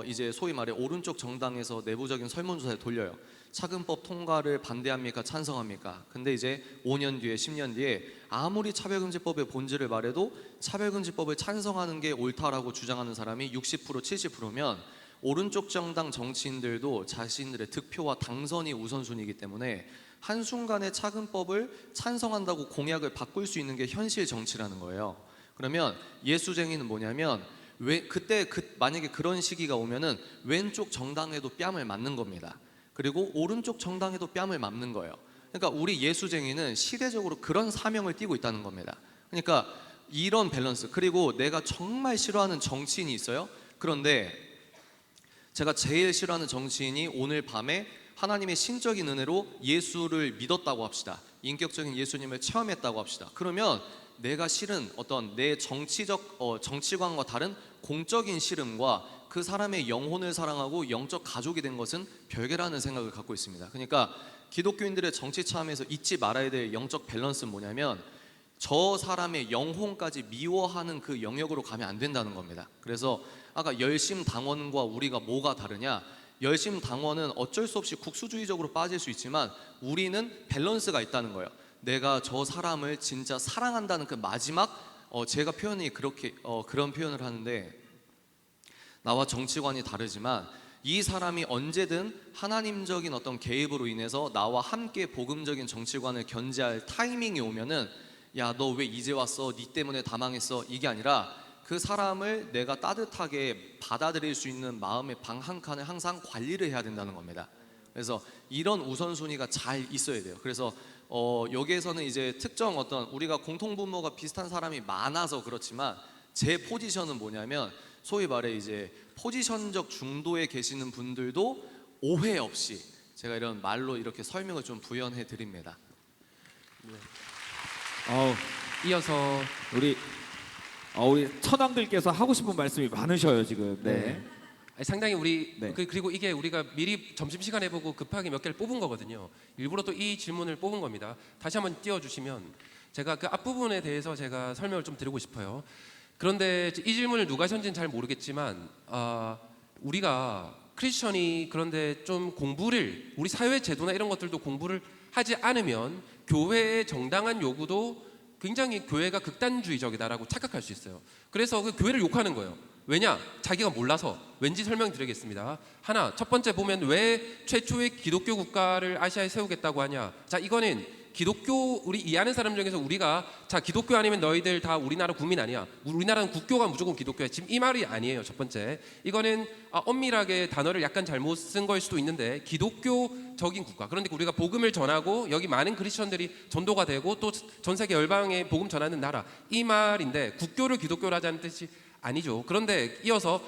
이제 소위 말해 오른쪽 정당에서 내부적인 설문조사에 돌려요. 차금법 통과를 반대합니까? 찬성합니까? 근데 이제 5년 뒤에 10년 뒤에 아무리 차별금지법의 본질을 말해도 차별금지법을 찬성하는 게 옳다라고 주장하는 사람이 60% 70%면 오른쪽 정당 정치인들도 자신들의 득표와 당선이 우선순위이기 때문에 한순간에 차금법을 찬성한다고 공약을 바꿀 수 있는 게 현실 정치라는 거예요. 그러면 예수쟁이는 뭐냐면 만약에 그런 시기가 오면은 왼쪽 정당에도 뺨을 맞는 겁니다. 그리고 오른쪽 정당에도 뺨을 맞는 거예요. 그러니까 우리 예수쟁이는 시대적으로 그런 사명을 띠고 있다는 겁니다. 그러니까 이런 밸런스, 그리고 내가 정말 싫어하는 정치인이 있어요. 그런데 제가 제일 싫어하는 정치인이 오늘 밤에 하나님의 신적인 은혜로 예수를 믿었다고 합시다. 인격적인 예수님을 체험했다고 합시다. 그러면 내가 싫은 어떤 내 정치적 정치관과 다른 공적인 씨름과 그 사람의 영혼을 사랑하고 영적 가족이 된 것은 별개라는 생각을 갖고 있습니다. 그러니까 기독교인들의 정치 참여에서 잊지 말아야 될 영적 밸런스는 뭐냐면 저 사람의 영혼까지 미워하는 그 영역으로 가면 안 된다는 겁니다. 그래서 아까 열심당원과 우리가 뭐가 다르냐? 열심당원은 어쩔 수 없이 국수주의적으로 빠질 수 있지만 우리는 밸런스가 있다는 거예요. 내가 저 사람을 진짜 사랑한다는 그 마지막 제가 표현이 그렇게 그런 표현을 하는데 나와 정치관이 다르지만 이 사람이 언제든 하나님적인 어떤 개입으로 인해서 나와 함께 복음적인 정치관을 견제할 타이밍이 오면은 야, 너 왜 이제 왔어? 니 때문에 다 망했어. 이게 아니라 그 사람을 내가 따뜻하게 받아들일 수 있는 마음의 방 한 칸을 항상 관리를 해야 된다는 겁니다. 그래서 이런 우선순위가 잘 있어야 돼요. 그래서 여기에서는 이제 특정 어떤 우리가 공통분모가 비슷한 사람이 많아서 그렇지만 제 포지션은 뭐냐면 소위 말해 이제 포지션적 중도에 계시는 분들도 오해 없이 제가 이런 말로 이렇게 설명을 좀 부연해 드립니다. 이어서 우리 천왕들께서 하고 싶은 말씀이 많으셔요 지금. 네. 아니, 상당히 우리 네. 그리고 이게 우리가 미리 점심시간에 보고 급하게 몇 개를 뽑은 거거든요. 일부러 또 이 질문을 뽑은 겁니다. 다시 한번 띄워주시면 제가 그 앞부분에 대해서 제가 설명을 좀 드리고 싶어요. 그런데 이 질문을 누가 하셨는지는 잘 모르겠지만 우리가 크리스천이 그런데 좀 공부를 우리 사회 제도나 이런 것들도 공부를 하지 않으면 교회의 정당한 요구도 굉장히 교회가 극단주의적이다라고 착각할 수 있어요. 그래서 그 교회를 욕하는 거예요. 왜냐? 자기가 몰라서. 왠지 설명드리겠습니다. 하나, 첫 번째 보면 왜 최초의 기독교 국가를 아시아에 세우겠다고 하냐? 자, 이거는 기독교 우리 이해하는 사람 중에서 우리가 자 기독교 아니면 너희들 다 우리나라 국민 아니야. 우리나라는 국교가 무조건 기독교야. 지금 이 말이 아니에요. 첫 번째. 이거는 엄밀하게 단어를 약간 잘못 쓴 거일 수도 있는데 기독교적인 국가. 그런데 우리가 복음을 전하고 여기 많은 크리스천들이 전도가 되고 또 전 세계 열방에 복음 전하는 나라. 이 말인데 국교를 기독교로 하자는 뜻이 아니죠. 그런데 이어서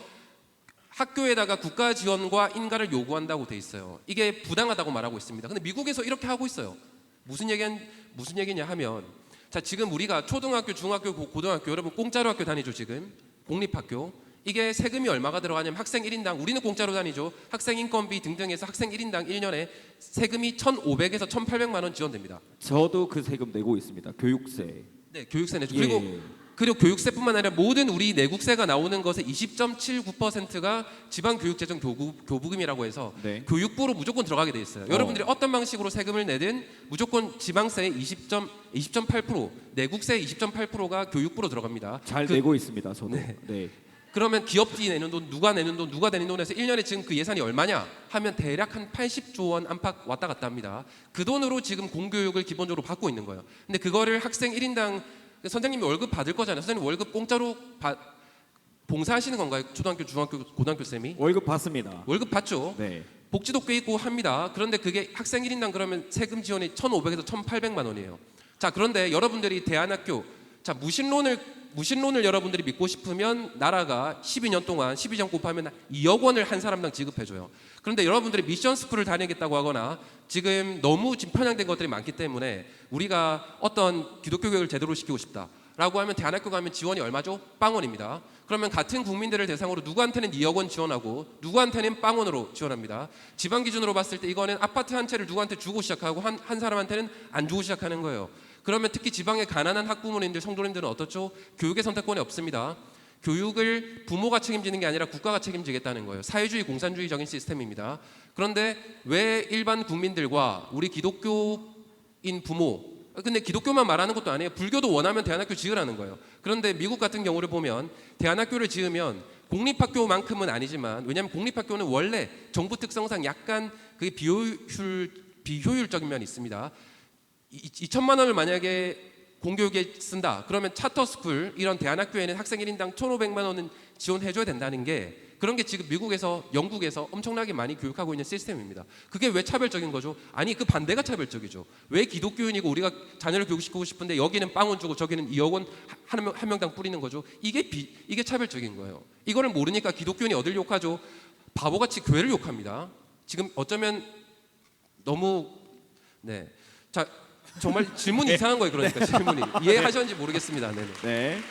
학교에다가 국가 지원과 인가를 요구한다고 돼 있어요. 이게 부당하다고 말하고 있습니다. 근데 미국에서 이렇게 하고 있어요. 무슨 얘기냐 하면 자 지금 우리가 초등학교, 중학교, 고등학교 여러분 공짜로 학교 다니죠 지금 공립학교 이게 세금이 얼마가 들어가냐면 학생 1인당 우리는 공짜로 다니죠 학생 인건비 등등해서 학생 1인당 1년에 세금이 1,500에서 1,800만 원 지원됩니다. 저도 그 세금 내고 있습니다. 교육세. 네, 교육세 내죠. 예. 그리고 교육세뿐만 아니라 모든 우리 내국세가 나오는 것의 20.79%가 지방교육재정교부금이라고 해서 네. 교육부로 무조건 들어가게 돼 있어요. 여러분들이 어떤 방식으로 세금을 내든 무조건 지방세의 20.8% 내국세의 20.8%가 교육부로 들어갑니다. 잘 내고 있습니다. 저도. 네. 네. 그러면 기업들이 내는 돈, 누가 내는 돈, 누가 내는 돈에서 1년에 지금 그 예산이 얼마냐 하면 대략 한 80조 원 안팎 왔다 갔다 합니다. 그 돈으로 지금 공교육을 기본적으로 받고 있는 거예요. 근데 그거를 학생 1인당 선생님이 월급 받을 거잖아요. 선생님 월급 공짜로 봉사하시는 건가요? 초등학교, 중학교, 고등학교 쌤이? 월급 받습니다. 월급 받죠. 네. 복지도 꽤 있고 합니다. 그런데 그게 학생 1인당 그러면 세금 지원이 1,500에서 1,800만 원이에요. 자, 그런데 여러분들이 대안학교 자, 무신론을 여러분들이 믿고 싶으면 나라가 12년 동안 12년 곱하면 2억 원을 한 사람당 지급해줘요. 그런데 여러분들이 미션 스쿨을 다니겠다고 하거나 지금 너무 지금 편향된 것들이 많기 때문에 우리가 어떤 기독교 교육을 제대로 시키고 싶다라고 하면 대안학교 가면 지원이 얼마죠? 빵원입니다. 그러면 같은 국민들을 대상으로 누구한테는 2억 원 지원하고 누구한테는 빵원으로 지원합니다. 지방 기준으로 봤을 때 이거는 아파트 한 채를 누구한테 주고 시작하고 한 사람한테는 안 주고 시작하는 거예요. 그러면 특히 지방의 가난한 학부모님들, 성도님들은 어떻죠? 교육의 선택권이 없습니다. 교육을 부모가 책임지는 게 아니라 국가가 책임지겠다는 거예요. 사회주의 공산주의적인 시스템입니다. 그런데 왜 일반 국민들과 우리 기독교인 부모 근데 기독교만 말하는 것도 아니에요. 불교도 원하면 대안학교 지으라는 거예요. 그런데 미국 같은 경우를 보면 대안학교를 지으면 공립학교만큼은 아니지만 왜냐하면 공립학교는 원래 정부 특성상 약간 그게 비효율적인 면이 있습니다. 2천만 원을 만약에 공교육에 쓴다. 그러면 차터스쿨 이런 대안학교에는 학생 1인당 1,500만 원은 지원해줘야 된다는 게 그런 게 지금 미국에서 영국에서 엄청나게 많이 교육하고 있는 시스템입니다. 그게 왜 차별적인 거죠? 아니 그 반대가 차별적이죠. 왜 기독교인이고 우리가 자녀를 교육시키고 싶은데 여기는 빵원 주고 저기는 2억 원 한 명당 뿌리는 거죠? 이게 차별적인 거예요. 이거를 모르니까 기독교인이 어딜 욕하죠? 바보같이 교회를 욕합니다. 지금 어쩌면 너무 네. 자 정말 질문이 이상한 거예요. 그러니까 질문이 이해하셨는지 모르겠습니다. 네네. 네.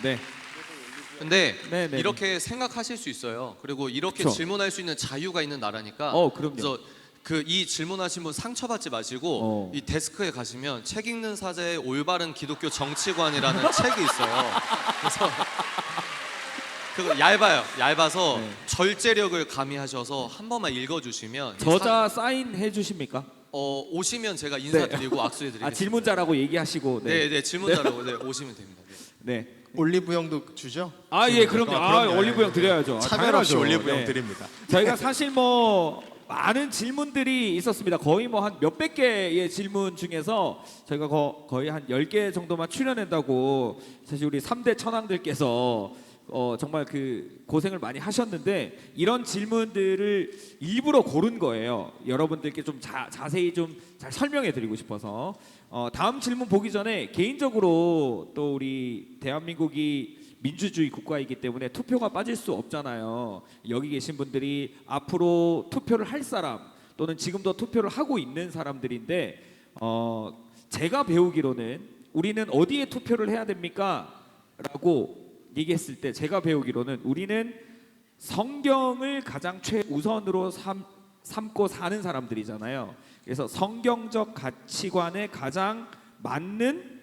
네. 근데 네, 네, 이렇게 생각하실 수 있어요. 그리고 이렇게 그쵸. 질문할 수 있는 자유가 있는 나라니까. 그럼요. 그래서 그 이 질문하신 분 상처받지 마시고 이 데스크에 가시면 책 읽는 사제의 올바른 기독교 정치관이라는 책이 있어요. 그래서 그거 얇아서 네. 절제력을 가미하셔서 한 번만 읽어주시면 저자 사인해 주십니까? 오시면 제가 인사드리고 악수해드리겠습니다. 질문자라고 얘기하시고. 네, 질문자라고 오시면 됩니다. 네. 네. 올리브영도 주죠? 예, 그럼요. 올리브영 드려야죠. 차별 없이 당연하죠. 올리브영 네. 드립니다. 저희가 사실 많은 질문들이 있었습니다. 거의 한 몇백 개의 질문 중에서 저희가 거의 한 10개 정도만 출연한다고 사실 우리 3대 천왕들께서 정말 그 고생을 많이 하셨는데 이런 질문들을 일부러 고른 거예요. 여러분들께 좀 자세히 좀 잘 설명해 드리고 싶어서. 다음 질문 보기 전에 개인적으로 또 우리 대한민국이 민주주의 국가이기 때문에 투표가 빠질 수 없잖아요. 여기 계신 분들이 앞으로 투표를 할 사람 또는 지금도 투표를 하고 있는 사람들인데 제가 배우기로는 우리는 어디에 투표를 해야 됩니까? 라고 얘기했을 때 제가 배우기로는 우리는 성경을 가장 최우선으로 삼고 사는 사람들이잖아요. 그래서 성경적 가치관에 가장 맞는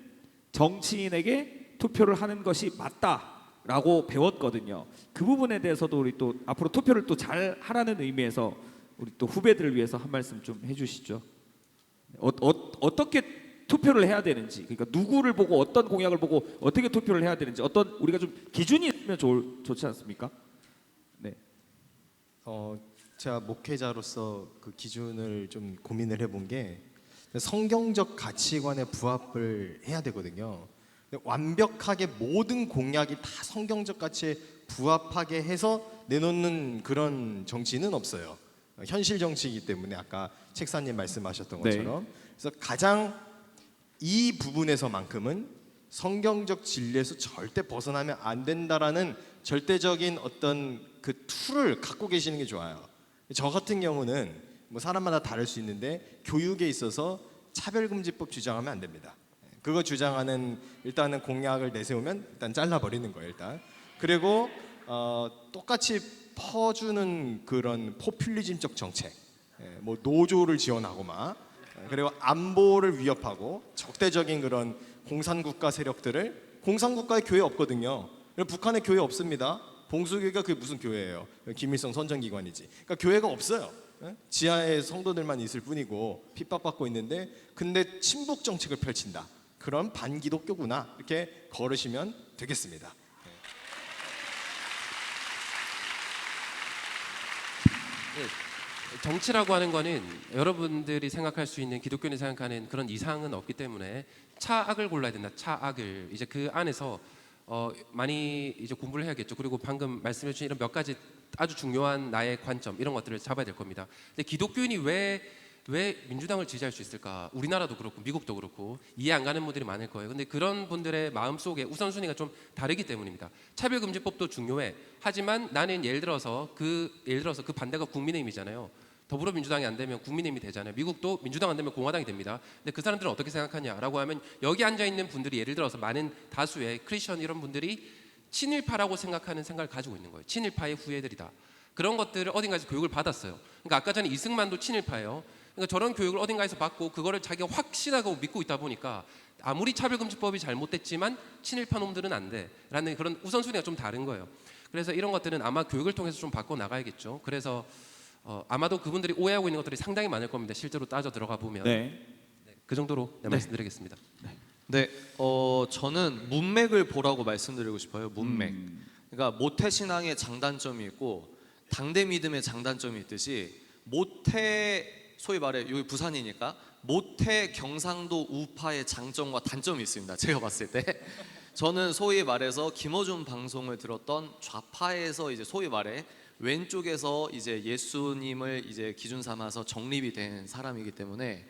정치인에게 투표를 하는 것이 맞다라고 배웠거든요. 그 부분에 대해서도 우리 또 앞으로 투표를 또 잘 하라는 의미에서 우리 또 후배들을 위해서 한 말씀 좀 해주시죠. 어떻게 투표를 해야 되는지, 그러니까 누구를 보고 어떤 공약을 보고 어떻게 투표를 해야 되는지 어떤 우리가 좀 기준이 있으면 좋지 않습니까? 네. 제가 목회자로서 그 기준을 좀 고민을 해본 게 성경적 가치관에 부합을 해야 되거든요. 근데 완벽하게 모든 공약이 다 성경적 가치에 부합하게 해서 내놓는 그런 정치는 없어요. 현실 정치이기 때문에 아까 책사님 말씀하셨던 네. 것처럼 그래서 가장 이 부분에서만큼은 성경적 진리에서 절대 벗어나면 안 된다라는 절대적인 어떤 그 툴을 갖고 계시는 게 좋아요. 저 같은 경우는 뭐 사람마다 다를 수 있는데 교육에 있어서 차별금지법 주장하면 안 됩니다. 그거 주장하는 일단은 공약을 내세우면 일단 잘라버리는 거예요. 일단 그리고 똑같이 퍼주는 그런 포퓰리즘적 정책, 뭐 노조를 지원하고 막 그리고 안보를 위협하고 적대적인 그런 공산국가 세력들을 공산국가에 교회 없거든요. 북한에 교회 없습니다. 봉수교회가 그게 무슨 교회예요? 김일성 선정기관이지. 그러니까 교회가 없어요. 지하에 성도들만 있을 뿐이고 핍박받고 있는데 근데 친북 정책을 펼친다. 그런 반기독교구나 이렇게 걸으시면 되겠습니다. 정치라고 하는 거는 여러분들이 생각할 수 있는 기독교인이 생각하는 그런 이상은 없기 때문에 차악을 골라야 된다. 차악을 이제 그 안에서 많이 이제 공부를 해야겠죠. 그리고 방금 말씀해 주신 이런 몇 가지 아주 중요한 나의 관점 이런 것들을 잡아야 될 겁니다. 근데 기독교인이 왜 민주당을 지지할 수 있을까? 우리나라도 그렇고 미국도 그렇고 이해 안 가는 분들이 많을 거예요. 근데 그런 분들의 마음속에 우선순위가 좀 다르기 때문입니다. 차별금지법도 중요해. 하지만 나는 예를 들어서 그 반대가 국민의힘이잖아요. 더불어민주당이 안 되면 국민의힘이 되잖아요. 미국도 민주당 안 되면 공화당이 됩니다. 근데 그 사람들은 어떻게 생각하냐라고 하면 여기 앉아 있는 분들이 예를 들어서 많은 다수의 크리스천 이런 분들이 친일파라고 생각하는 생각을 가지고 있는 거예요. 친일파의 후예들이다. 그런 것들을 어딘가에서 교육을 받았어요. 그러니까 아까 전에 이승만도 친일파예요. 그러니까 저런 교육을 어딘가에서 받고 그거를 자기가 확신하고 믿고 있다 보니까 아무리 차별금지법이 잘못됐지만 친일파 놈들은 안 돼라는 그런 우선순위가 좀 다른 거예요. 그래서 이런 것들은 아마 교육을 통해서 좀 바꿔 나가야겠죠. 그래서 아마도 그분들이 오해하고 있는 것들이 상당히 많을 겁니다. 실제로 따져 들어가 보면. 네. 그 정도로 말씀드리겠습니다. 네, 저는 문맥을 보라고 말씀드리고 싶어요. 문맥. 그러니까 모태 신앙의 장단점이 있고 당대 믿음의 장단점이 있듯이 모태 소위 말해 여기 부산이니까 모태 경상도 우파의 장점과 단점이 있습니다. 제가 봤을 때 저는 소위 말해서 김어준 방송을 들었던 좌파에서 이제 소위 말해 왼쪽에서 이제 예수님을 이제 기준 삼아서 정립이 된 사람이기 때문에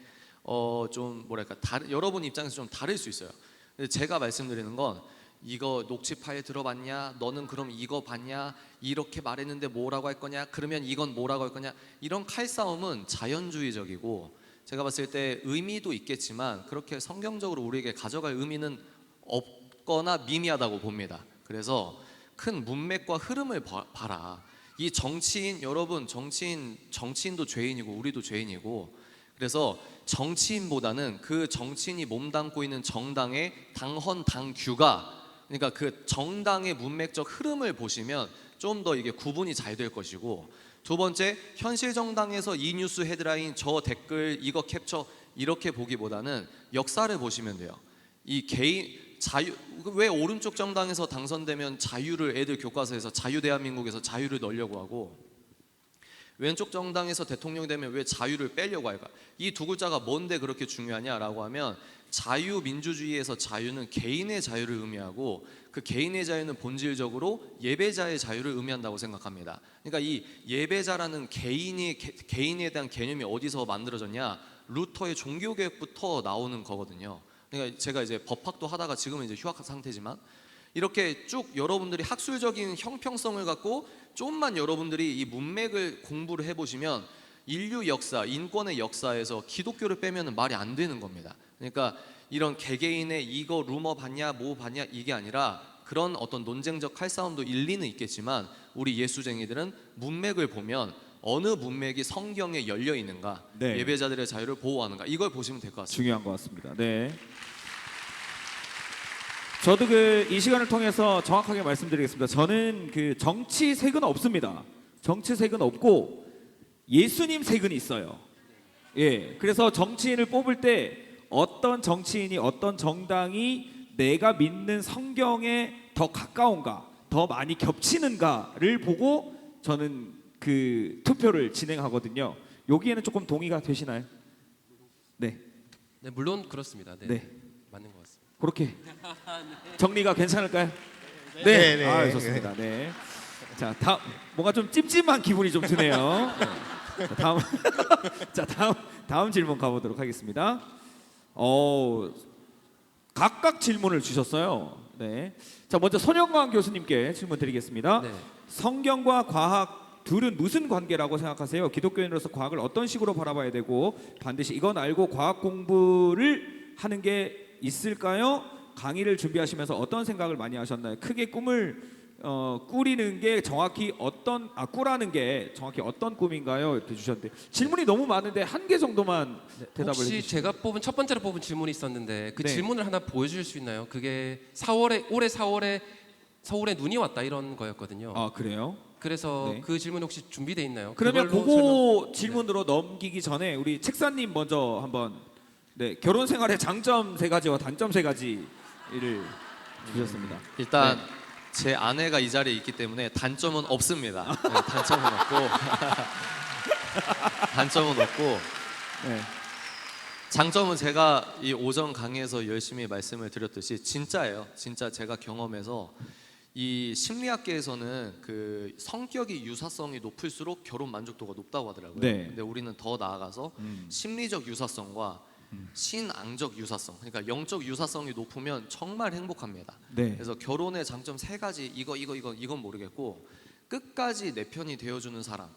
좀 뭐랄까 여러분 입장에서 좀 다를 수 있어요. 근데 제가 말씀드리는 건 이거 녹취 파일 들어봤냐? 너는 그럼 이거 봤냐? 이렇게 말했는데 뭐라고 할 거냐? 그러면 이건 뭐라고 할 거냐? 이런 칼싸움은 자연주의적이고 제가 봤을 때 의미도 있겠지만 그렇게 성경적으로 우리에게 가져갈 의미는 없거나 미미하다고 봅니다. 그래서 큰 문맥과 흐름을 봐라. 이 정치인 여러분 정치인도 죄인이고 우리도 죄인이고 그래서 정치인보다는 그 정치인이 몸담고 있는 정당의 당헌 당규가 그러니까 그 정당의 문맥적 흐름을 보시면 좀 더 이게 구분이 잘 될 것이고 두 번째 현실 정당에서 이 뉴스 헤드라인 저 댓글 이거 캡처 이렇게 보기보다는 역사를 보시면 돼요. 이 개인 왜 오른쪽 정당에서 당선되면 자유를 애들 교과서에서 자유대한민국에서 자유를 넣으려고 하고 왼쪽 정당에서 대통령이 되면 왜 자유를 빼려고 할까? 이 두 글자가 뭔데 그렇게 중요하냐라고 하면 자유민주주의에서 자유는 개인의 자유를 의미하고 그 개인의 자유는 본질적으로 예배자의 자유를 의미한다고 생각합니다. 그러니까 이 예배자라는 개인에 대한 개념이 어디서 만들어졌냐? 루터의 종교개혁부터 나오는 거거든요. 그러니까 제가 이제 법학도 하다가 지금은 이제 휴학 상태지만 이렇게 쭉 여러분들이 학술적인 형평성을 갖고 좀만 여러분들이 이 문맥을 공부를 해보시면 인류 역사, 인권의 역사에서 기독교를 빼면 말이 안 되는 겁니다. 그러니까 이런 개개인의 이거 루머 봤냐 뭐 봤냐 이게 아니라 그런 어떤 논쟁적 칼싸움도 일리는 있겠지만 우리 예수쟁이들은 문맥을 보면 어느 문맥이 성경에 열려 있는가, 네. 예배자들의 자유를 보호하는가 이걸 보시면 될 것 같습니다. 중요한 것 같습니다. 네. 저도 이 시간을 통해서 정확하게 말씀드리겠습니다. 저는 정치 색은 없습니다. 정치 색은 없고 예수님 색은 있어요. 예. 그래서 정치인을 뽑을 때 어떤 정치인이 어떤 정당이 내가 믿는 성경에 더 가까운가, 더 많이 겹치는가를 보고 저는 투표를 진행하거든요. 여기에는 조금 동의가 되시나요? 네. 네, 물론 그렇습니다. 네, 네. 맞는 것 같습니다. 그렇게 정리가 괜찮을까요? 네. 네, 네. 아, 좋습니다. 네. 자, 다음 뭔가 좀 찜찜한 기분이 좀 드네요. 네. 자, 다음 질문 가보도록 하겠습니다. 각각 질문을 주셨어요. 네. 자, 먼저 손영광 교수님께 질문 드리겠습니다. 네. 성경과 과학 둘은 무슨 관계라고 생각하세요? 기독교인으로서 과학을 어떤 식으로 바라봐야 되고 반드시 이건 알고 과학 공부를 하는 게 있을까요? 강의를 준비하시면서 어떤 생각을 많이 하셨나요? 크게 꿈을 꾸리는 게 정확히 꾸라는 게 정확히 어떤 꿈인가요? 이렇게 주셨는데 질문이 너무 많은데 한 개 정도만 대답을 혹시 해주시죠. 제가 첫 번째로 뽑은 질문이 있었는데 그 네. 질문을 하나 보여주실 수 있나요? 그게 올해 4월에 서울에 눈이 왔다 이런 거였거든요. 아, 그래요? 그래서 네. 그 질문 혹시 준비돼 있나요? 그러면 그걸로 그거 질문으로 넘기기 전에 우리 책사님 먼저 한번 결혼 생활의 장점 3가지와 단점 3가지를 주셨습니다. 일단 제 아내가 이 자리에 있기 때문에 단점은 없습니다. 네, 단점은 없고 네. 장점은 제가 이 오전 강의에서 열심히 말씀을 드렸듯이 진짜예요. 진짜 제가 경험해서 이 심리학계에서는 그 성격이 유사성이 높을수록 결혼 만족도가 높다고 하더라고요. 네. 근데 우리는 더 나아가서 심리적 유사성과 신앙적 유사성, 그러니까 영적 유사성이 높으면 정말 행복합니다. 네. 그래서 결혼의 장점 3가지 이건 모르겠고 끝까지 내 편이 되어주는 사람,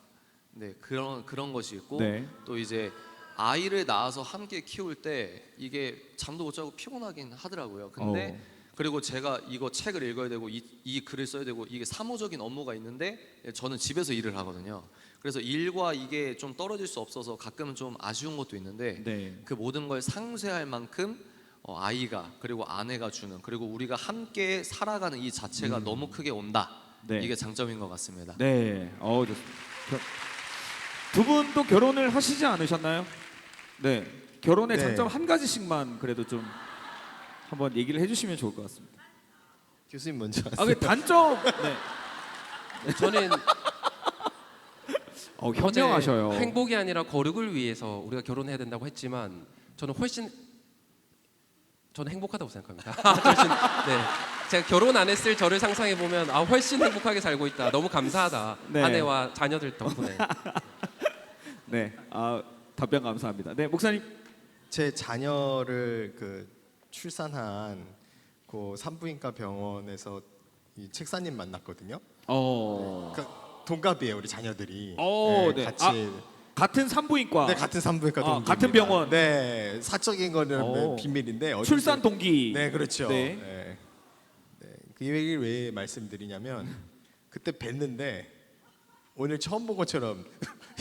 네 그런 것이 있고 네. 또 이제 아이를 낳아서 함께 키울 때 이게 잠도 못 자고 피곤하긴 하더라고요. 근데 그리고 제가 이거 책을 읽어야 되고 이 글을 써야 되고 이게 사무적인 업무가 있는데 저는 집에서 일을 하거든요. 그래서 일과 이게 좀 떨어질 수 없어서 가끔은 좀 아쉬운 것도 있는데 네. 그 모든 걸 상쇄할 만큼 아이가 그리고 아내가 주는 그리고 우리가 함께 살아가는 이 자체가 너무 크게 온다. 네. 이게 장점인 것 같습니다. 네. 좋습니다. 두 분도 결혼을 하시지 않으셨나요? 네. 결혼의 네. 장점 한 가지씩만 그래도 좀 한번 얘기를 해주시면 좋을 것 같습니다. 교수님 먼저 하세요. 단점. 네. 저는 현명하셔요. 어제 행복이 아니라 거룩을 위해서 우리가 결혼해야 된다고 했지만 저는 행복하다고 생각합니다. 네. 제가 결혼 안 했을 저를 상상해 보면 훨씬 행복하게 살고 있다. 너무 감사하다. 네. 아내와 자녀들 덕분에. 네. 답변 감사합니다. 네, 목사님. 제 자녀를 출산한 그 산부인과 병원에서 이 책사님 만났거든요. 동갑이에요, 우리 자녀들이. 네. 같이 같은 산부인과. 네, 같은 산부인과 동기입니다. 같은 병원. 네, 사적인 거는 비밀인데 출산 동기. 네, 그렇죠. 네. 네. 그 얘기를 왜 말씀드리냐면 그때 뵀는데 오늘 처음 본 것처럼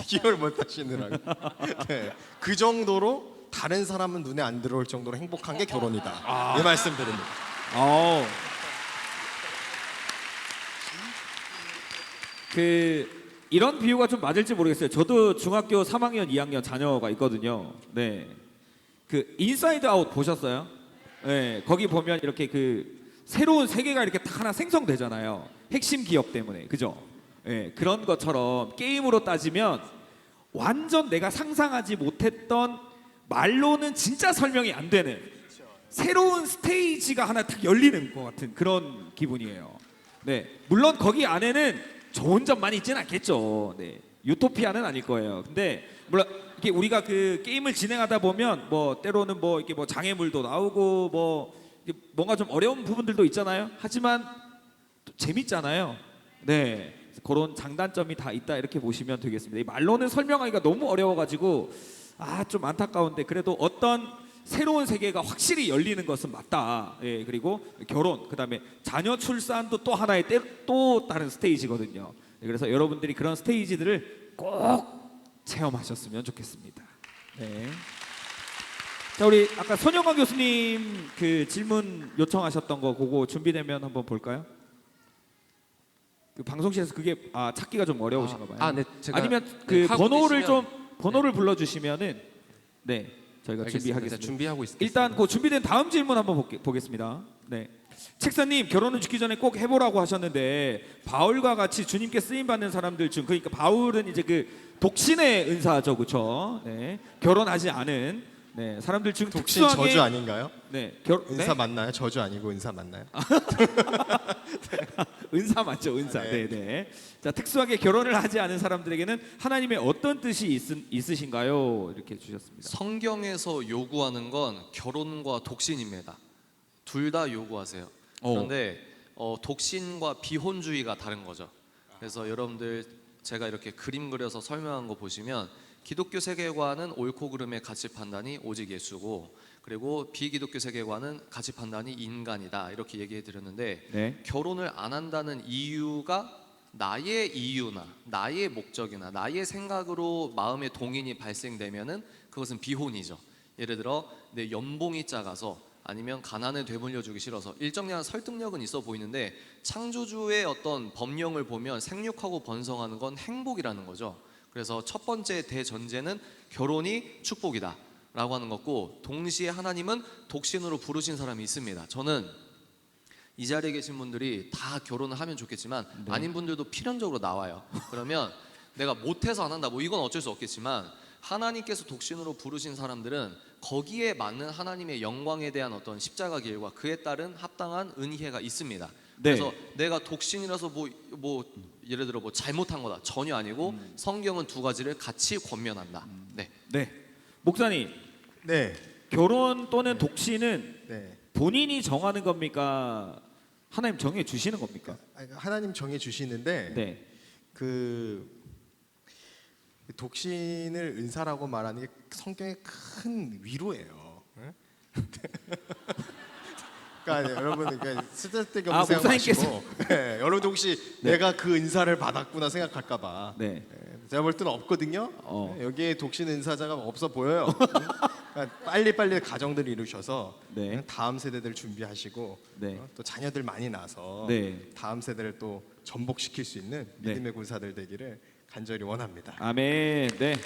기억을 못 하시느라고. 네, 그 정도로 다른 사람은 눈에 안 들어올 정도로 행복한 게 결혼이다. 이 말씀드립니다. 이런 비유가 좀 맞을지 모르겠어요. 저도 중학교 3학년, 2학년 자녀가 있거든요. 네. 인사이드 아웃 보셨어요? 네. 거기 보면 이렇게 새로운 세계가 이렇게 딱 하나 생성되잖아요. 핵심 기억 때문에. 그죠? 네. 그런 것처럼 게임으로 따지면 완전 내가 상상하지 못했던 말로는 진짜 설명이 안 되는 새로운 스테이지가 하나 딱 열리는 것 같은 그런 기분이에요. 네, 물론 거기 안에는 좋은 점만 있지는 않겠죠. 네, 유토피아는 아닐 거예요. 근데 물론 이게 우리가 그 게임을 진행하다 보면 뭐 때로는 뭐 이렇게 뭐 장애물도 나오고 뭐 이게 뭔가 좀 어려운 부분들도 있잖아요. 하지만 또 재밌잖아요. 네, 그런 장단점이 다 있다 이렇게 보시면 되겠습니다. 이 말로는 설명하기가 너무 어려워가지고 좀 안타까운데 그래도 어떤 새로운 세계가 확실히 열리는 것은 맞다. 예, 그리고 결혼, 그다음에 자녀 출산도 또 하나의 또 다른 스테이지거든요. 예, 그래서 여러분들이 그런 스테이지들을 꼭 체험하셨으면 좋겠습니다. 네. 자, 우리 아까 손영광 교수님 그 질문 요청하셨던 거 그거 준비되면 한번 볼까요? 그 방송실에서 그게 찾기가 좀 어려우신가 봐요. 네, 제가 아니면 네, 그 하고 번호를 계시면- 좀 번호를 불러주시면은 네 저희가 알겠습니다. 준비하겠습니다. 준비하고 있습니다. 일단 그 준비된 다음 질문 한번 보겠습니다. 네. 책사님 결혼을 죽기 전에 꼭 해보라고 하셨는데 바울과 같이 주님께 쓰임 받는 사람들 중 그러니까 바울은 이제 그 독신의 은사죠, 그렇죠? 네. 결혼하지 않은 네, 사람들 중 독신 특수하게 저주 아닌가요? 네, 은사 네? 맞나요? 저주 아니고 은사 맞나요? 은사 맞죠, 은사. 네. 네, 네. 자, 특수하게 결혼을 하지 않은 사람들에게는 하나님의 어떤 뜻이 있으신가요? 이렇게 주셨습니다. 성경에서 요구하는 건 결혼과 독신입니다. 둘 다 요구하세요. 그런데 독신과 비혼주의가 다른 거죠. 그래서 여러분들 제가 이렇게 그림 그려서 설명한 거 보시면 기독교 세계관은 옳고 그름의 가치 판단이 오직 예수고 그리고 비기독교 세계관은 가치 판단이 인간이다 이렇게 얘기해 드렸는데 네. 결혼을 안 한다는 이유가 나의 이유나 나의 목적이나 나의 생각으로 마음의 동인이 발생되면은 그것은 비혼이죠. 예를 들어 내 연봉이 작아서 아니면 가난을 되물려 주기 싫어서 일정량의 설득력은 있어 보이는데 창조주의 어떤 법령을 보면 생육하고 번성하는 건 행복이라는 거죠. 그래서 첫 번째 대전제는 결혼이 축복이다 라고 하는 거고 동시에 하나님은 독신으로 부르신 사람이 있습니다. 저는 이 자리에 계신 분들이 다 결혼을 하면 좋겠지만 아닌 분들도 필연적으로 나와요. 그러면 내가 못해서 안 한다 뭐 이건 어쩔 수 없겠지만 하나님께서 독신으로 부르신 사람들은 거기에 맞는 하나님의 영광에 대한 어떤 십자가 길과 그에 따른 합당한 은혜가 있습니다. 네. 그래서 내가 독신이라서 뭐 예를 들어 뭐 잘못한 거다 전혀 아니고 성경은 두 가지를 같이 권면한다. 네. 네. 목사님, 네. 결혼 또는 독신은 네. 본인이 정하는 겁니까? 하나님 정해 주시는 겁니까? 하나님 정해 주시는데 네. 그 독신을 은사라고 말하는 게 성경의 큰 위로예요. 응? 그러니까 여러분 그러니까 쓸데없는 아, 생각 목사님께서- 마시고 네, 여러분도 혹시 네. 내가 그 은사를 받았구나 생각할까봐 네. 제가 볼 때는 없거든요. 어. 여기에 독신 은사자가 없어 보여요. 그러니까 빨리빨리 가정들 이루셔서 네. 다음 세대들 준비하시고 네. 또 자녀들 많이 낳아서 네. 다음 세대를 또 전복시킬 수 있는 네. 믿음의 군사들 되기를 간절히 원합니다. 아멘. 네.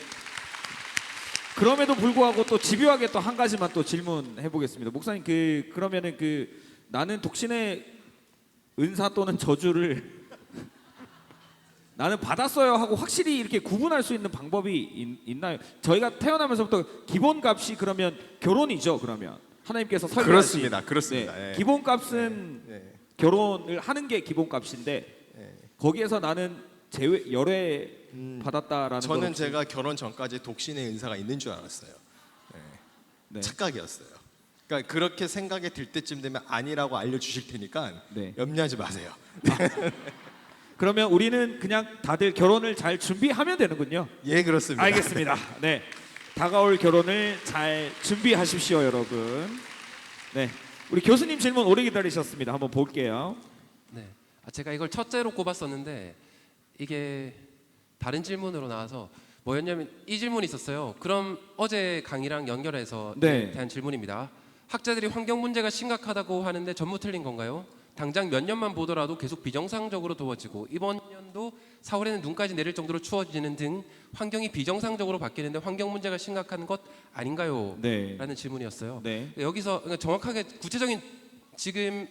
그럼에도 불구하고 또 집요하게 또 한 가지만 또 질문해 보겠습니다. 목사님 그러면은 나는 독신의 은사 또는 저주를 나는 받았어요 하고 확실히 이렇게 구분할 수 있는 방법이 있나요? 저희가 태어나면서부터 기본값이 그러면 결혼이죠. 그러면 하나님께서 설계하신 그렇습니다. 그렇습니다. 네. 예. 기본값은 네. 결혼을 하는 게 기본값인데 네. 거기에서 나는 열애 받았다라는 저는 건 혹시- 제가 결혼 전까지 독신의 은사가 있는 줄 알았어요. 네. 착각이었어요. 그러니까 그렇게 생각이 들 때쯤 되면 아니라고 알려주실 테니까 네. 염려하지 마세요. 그러면 우리는 그냥 다들 결혼을 잘 준비하면 되는군요. 예, 그렇습니다. 알겠습니다. 네, 다가올 결혼을 잘 준비하십시오, 여러분. 네, 우리 교수님 질문 오래 기다리셨습니다. 한번 볼게요. 네. 제가 이걸 첫째로 꼽았었는데 이게 다른 질문으로 나와서 뭐였냐면 이 질문이 있었어요. 그럼 어제 강의랑 연결해서 네. 대한 질문입니다. 학자들이 환경 문제가 심각하다고 하는데 전부 틀린 건가요? 당장 몇 년만 보더라도 계속 비정상적으로 더워지고 이번 년도 4월에는 눈까지 내릴 정도로 추워지는 등 환경이 비정상적으로 바뀌는데 환경 문제가 심각한 것 아닌가요? 네. 라는 질문이었어요. 네. 여기서 그러니까 정확하게 구체적인 지금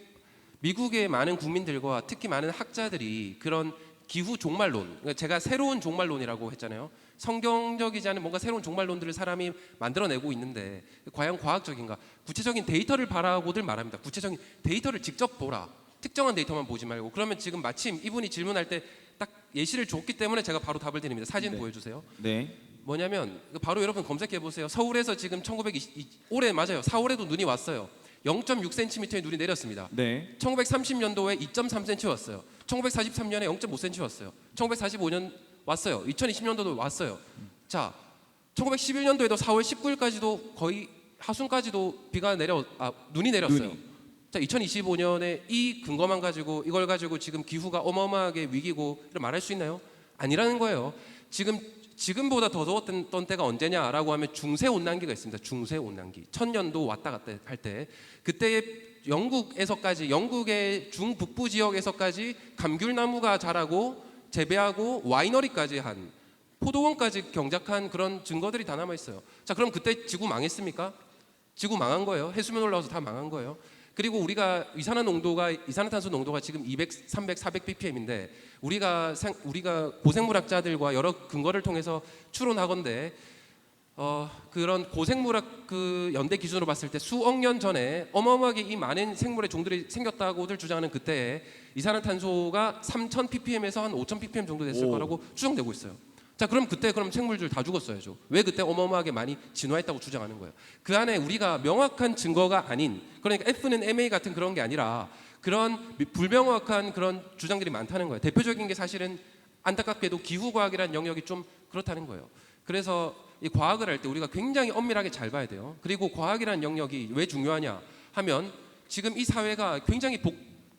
미국의 많은 국민들과 특히 많은 학자들이 그런 기후 종말론, 그러니까 제가 새로운 종말론이라고 했잖아요. 성경적이지 않은 뭔가 새로운 종말론들을 사람이 만들어내고 있는데 과연 과학적인가? 구체적인 데이터를 바라고들 말합니다. 구체적인 데이터를 직접 보라. 특정한 데이터만 보지 말고. 그러면 지금 마침 이분이 질문할 때 딱 예시를 줬기 때문에 제가 바로 답을 드립니다. 사진 네. 보여주세요. 네. 뭐냐면 바로 여러분 검색해 보세요. 서울에서 지금 1920 올해 맞아요. 4월에도 눈이 왔어요. 0.6cm의 눈이 내렸습니다. 네. 1930년도에 2.3cm 왔어요. 1943년에 0.5cm 왔어요. 1945년 왔어요. 2020년도도 왔어요. 자, 1911년도에도 4월 19일까지도 거의 하순까지도 눈이 내렸어요. 눈이. 자, 2025년에 이 근거만 가지고 이걸 가지고 지금 기후가 어마어마하게 위기고 이렇게 말할 수 있나요? 아니라는 거예요. 지금보다 더 더웠던 때가 언제냐라고 하면 중세 온난기가 있습니다. 중세 온난기. 1000년도 왔다 갔다 할 때 그때의 영국의 중북부 지역에서까지 감귤나무가 자라고 재배하고 와이너리까지 한 포도원까지 경작한 그런 증거들이 다 남아 있어요. 자, 그럼 그때 지구 망했습니까? 지구 망한 거예요. 해수면 올라와서 다 망한 거예요. 그리고 우리가 이산화탄소 농도가 지금 200, 300, 400 ppm인데 우리가 고생물학자들과 여러 근거를 통해서 추론하건대 그런 고생물학 그 연대 기준으로 봤을 때 수억 년 전에 어마어마하게 이 많은 생물의 종들이 생겼다고들 주장하는 그때에 이산화탄소가 3000 ppm에서 한 5000 ppm 정도 됐을 오. 거라고 추정되고 있어요. 자, 그럼 그때 생물들 다 죽었어야죠. 왜 그때 어마어마하게 많이 진화했다고 주장하는 거예요? 그 안에 우리가 명확한 증거가 아닌, 그러니까 F는 MA 같은 그런 게 아니라 그런 불명확한 그런 주장들이 많다는 거예요. 대표적인 게 사실은 안타깝게도 기후과학이라는 영역이 좀 그렇다는 거예요. 그래서 이 과학을 할 때 우리가 굉장히 엄밀하게 잘 봐야 돼요. 그리고 과학이라는 영역이 왜 중요하냐 하면 지금 이 사회가 굉장히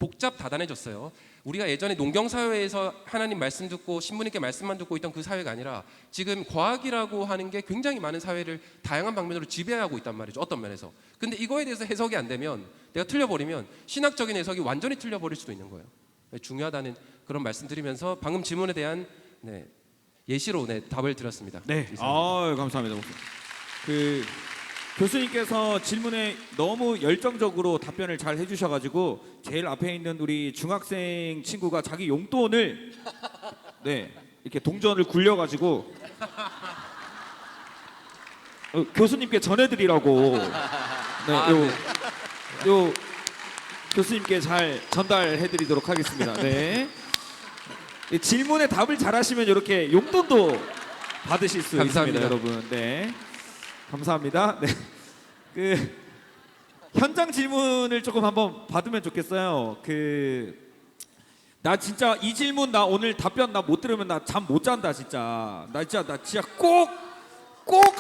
복잡 다단해졌어요. 우리가 예전에 농경사회에서 하나님 말씀 듣고 신부님께 말씀만 듣고 있던 그 사회가 아니라 지금 과학이라고 하는 게 굉장히 많은 사회를 다양한 방면으로 지배하고 있단 말이죠. 어떤 면에서. 근데 이거에 대해서 해석이 안 되면, 내가 틀려버리면 신학적인 해석이 완전히 틀려버릴 수도 있는 거예요. 중요하다는 그런 말씀 드리면서 방금 질문에 대한 예시로 답을 드렸습니다. 네. 이상입니다. 감사합니다. 그 교수님께서 질문에 너무 열정적으로 답변을 잘 해주셔가지고 제일 앞에 있는 우리 중학생 친구가 자기 용돈을 이렇게 동전을 굴려가지고 교수님께 전해드리라고 요 교수님께 잘 전달해드리도록 하겠습니다. 네. 이 질문에 답을 잘하시면 이렇게 용돈도 받으실 수 감사합니다. 있습니다, 여러분. 네. 감사합니다. 네. 그 현장 질문을 조금 한번 받으면 좋겠어요. 나 진짜 이 질문 나 오늘 답변 나 못 들으면 나 잠 못 잔다 진짜. 나 진짜 꼭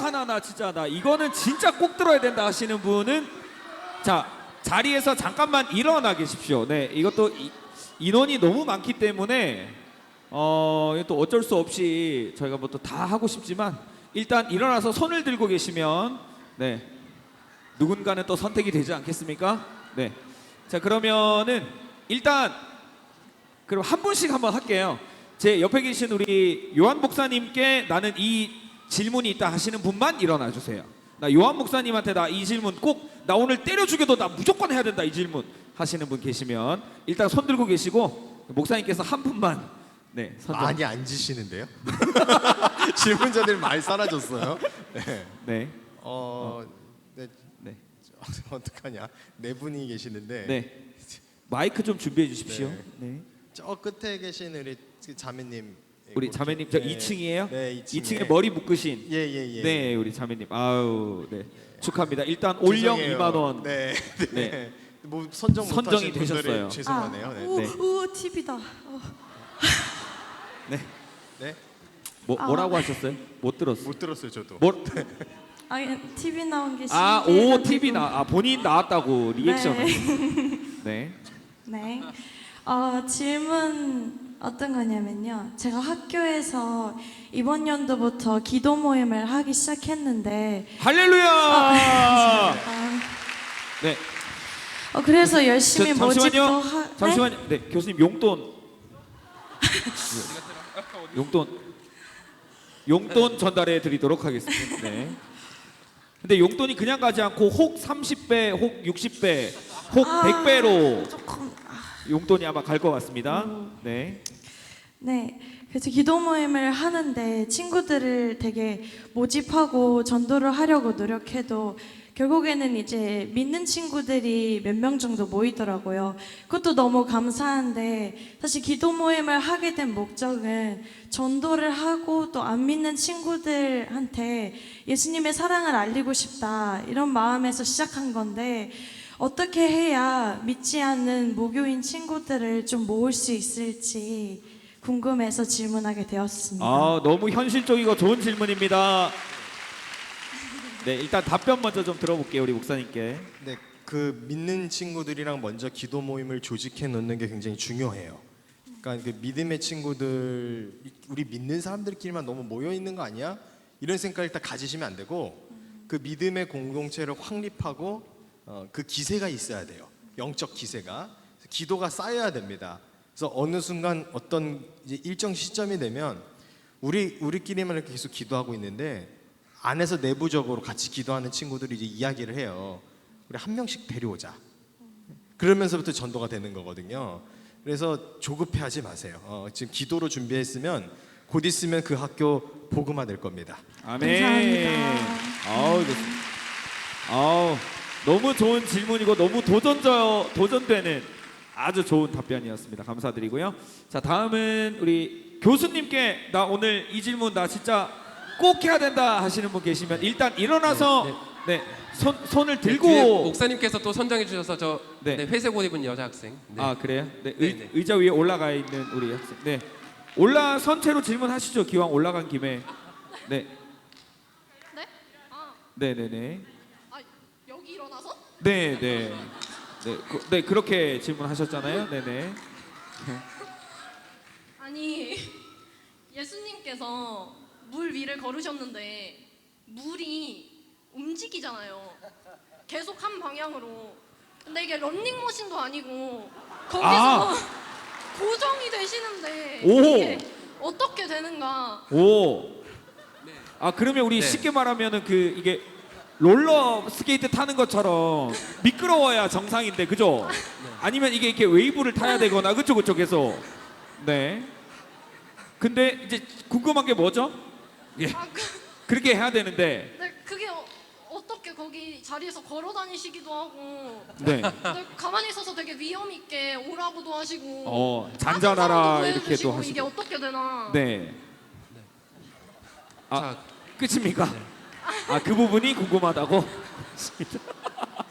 하나 나 진짜 나 이거는 진짜 꼭 들어야 된다 하시는 분은 자 자리에서 잠깐만 일어나 계십시오. 네. 이것도 인원이 너무 많기 때문에 또 어쩔 수 없이 저희가 뭐 또 다 하고 싶지만 일단 일어나서 손을 들고 계시면 누군가는 또 선택이 되지 않겠습니까? 네. 자 그러면은 일단 그럼 한 분씩 한번 할게요. 제 옆에 계신 우리 요한 목사님께 나는 이 질문이 있다 하시는 분만 일어나 주세요. 나 요한 목사님한테 나 이 질문 꼭 나 오늘 때려 죽여도 나 무조건 해야 된다 이 질문 하시는 분 계시면 일단 손 들고 계시고 목사님께서 한 분만 선정. 많이 앉으시는데요? 질문자들 많이 사라졌어요. 네. 네. 네. 어떡하냐? 네 분이 계시는데 네. 마이크 좀 준비해 주십시오. 네. 네. 저 끝에 계신 우리 자매님. 우리 자매님 저 2층이에요? 네, 2층에. 2층에 머리 묶으신. 예. 네, 우리 자매님. 아우, 네. 축하합니다. 일단 올영 죄송해요. 2만 원. 네. 네. 뭐 선정이 선정이 되셨어요. 되셨어요. 죄송하네요. 네. 네. TV다. 네. 뭐라고 하셨어요? 못 들었어. 못 들었어요, 저도. 뭐? 아니 TV 나온 게 아, 신기해가지고. 오 TV 본인 나왔다고 리액션. 네. 네. 네. 질문 어떤 거냐면요. 제가 학교에서 이번 연도부터 기도 모임을 하기 시작했는데 할렐루야! 네. 그래서 열심히 모집도 잠시만요. 잠시만요. 네, 교수님 용돈. 용돈 전달해 드리도록 하겠습니다. 네. 근데 용돈이 그냥 가지 않고 혹 30배, 혹 60배, 혹 100배로 조금 용돈이 아마 갈 것 같습니다. 네. 네, 그래서 기도 모임을 하는데 친구들을 되게 모집하고 전도를 하려고 노력해도 결국에는 이제 믿는 친구들이 몇 명 정도 모이더라고요. 그것도 너무 감사한데 사실 기도 모임을 하게 된 목적은 전도를 하고 또 안 믿는 친구들한테 예수님의 사랑을 알리고 싶다 이런 마음에서 시작한 건데 어떻게 해야 믿지 않는 무교인 친구들을 좀 모을 수 있을지 궁금해서 질문하게 되었습니다. 아, 너무 현실적이고 좋은 질문입니다. 네, 일단 답변 먼저 좀 들어볼게요, 우리 목사님께. 네, 그 믿는 친구들이랑 먼저 기도 모임을 조직해 놓는 게 굉장히 중요해요. 그러니까 그 믿음의 친구들, 우리 믿는 사람들끼리만 너무 모여 있는 거 아니야? 이런 생각을 일단 가지시면 안 되고 그 믿음의 공동체를 확립하고 그 기세가 있어야 돼요. 영적 기세가. 기도가 쌓여야 됩니다. 그래서 어느 순간 어떤 이제 일정 시점이 되면 우리끼리만 이렇게 계속 기도하고 있는데 안에서 내부적으로 같이 기도하는 친구들이 이제 이야기를 해요. 우리 한 명씩 데려오자. 그러면서부터 전도가 되는 거거든요. 그래서 조급해하지 마세요. 지금 기도로 준비했으면 곧 있으면 그 학교 복음화 될 겁니다. 아멘. 감사합니다. 아우, 좋습니다. 아우, 너무 좋은 질문이고 너무 도전되는 아주 좋은 답변이었습니다. 감사드리고요. 자, 다음은 우리 교수님께 나 오늘 이 질문 나 진짜 꼭 해야 된다 하시는 분 계시면 일단 일어나서 네, 손을 뒤에 들고 목사님께서 또 선정해 주셔서 저 네. 네, 회색 옷 입은 여자 학생. 네. 아, 그래요? 네, 네, 네. 의자 위에 올라가 있는 우리 학생. 네. 선체로 질문하시죠. 기왕 올라간 김에. 네. 네? 아, 네, 네, 네. 아 여기 일어나서? 네, 네. 네, 그렇게 질문하셨잖아요. 네, 네. 아니 예수님께서 물 위를 걸으셨는데 물이 움직이잖아요. 계속 한 방향으로. 근데 이게 런닝머신도 아니고 거기서 고정이 되시는데 오. 이게 어떻게 되는가? 오. 아, 그러면 우리 네. 쉽게 말하면은 그 이게 롤러 스케이트 타는 것처럼 미끄러워야 정상인데, 그죠? 아니면 이게 이렇게 웨이브를 타야 되거나, 그쵸, 계속. 네. 근데 이제 궁금한 게 뭐죠? 예. 아, 그렇게 해야 되는데. 근데 그게 어떻게 거기 자리에서 걸어 다니시기도 하고 네. 근데 가만히 있어서 되게 위험 있게 오라고도 하시고 잔잔하라 따뜻하라고 이렇게도 해주시고 하시고. 이게 어떻게 되나? 네. 아, 자, 끝입니까? 아, 그 부분이 궁금하다고?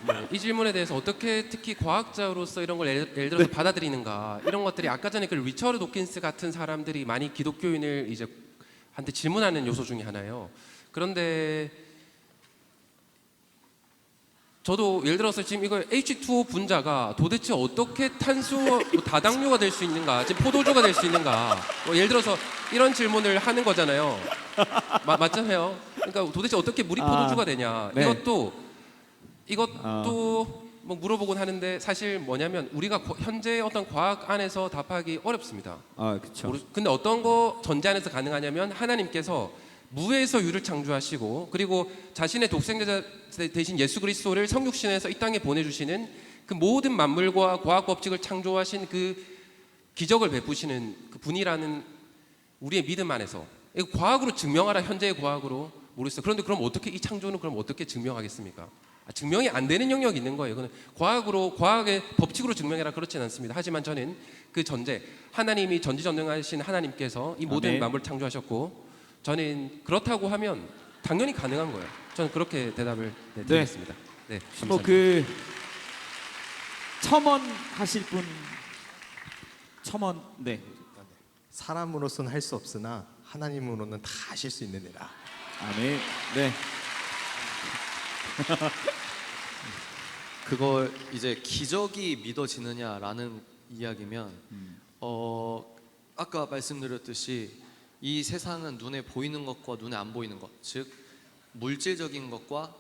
네, 이 질문에 대해서 어떻게 특히 과학자로서 이런 걸 예를 들어서 받아들이는가 이런 것들이 아까 전에 그 리처드 도킨스 같은 사람들이 많이 기독교인을 이제 한테 질문하는 요소 중에 하나예요. 그런데 저도 예를 들어서 지금 이거 H2O 분자가 도대체 어떻게 탄소 다당류가 될 수 있는가, 지금 포도주가 될 수 있는가, 예를 들어서 이런 질문을 하는 거잖아요. 맞잖아요. 그러니까 도대체 어떻게 물이 포도주가 되냐, 네. 이것도 뭐 물어보곤 하는데 사실 뭐냐면 우리가 현재 어떤 과학 안에서 답하기 어렵습니다. 아, 그렇죠. 근데 어떤 거 전제 안에서 가능하냐면 하나님께서 무에서 유를 창조하시고 그리고 자신의 독생자 대신 예수 그리스도를 성육신해서 이 땅에 보내주시는 그 모든 만물과 과학 법칙을 창조하신 그 기적을 베푸시는 그 분이라는 우리의 믿음 안에서 이거 과학으로 증명하라, 현재의 과학으로 모르겠어요. 그런데 그럼 어떻게 이 창조는 그럼 어떻게 증명하겠습니까? 증명이 안 되는 영역이 있는 거예요. 그건 과학의 법칙으로 증명해라 그렇지는 않습니다. 하지만 저는 그 전제, 하나님이 전지전능하신 하나님께서 이 모든 아멘. 만물을 창조하셨고 저는 그렇다고 하면 당연히 가능한 거예요. 저는 그렇게 대답을 드리겠습니다. 네, 뭐 감사합니다. 그 첨언 하실 분 첨언. 네. 사람으로서는 할 수 없으나 하나님으로는 다 하실 수 있느니라. 아멘. 네. 그걸 이제 기적이 믿어지느냐라는 이야기면 아까 말씀드렸듯이 이 세상은 눈에 보이는 것과 눈에 안 보이는 것, 즉 물질적인 것과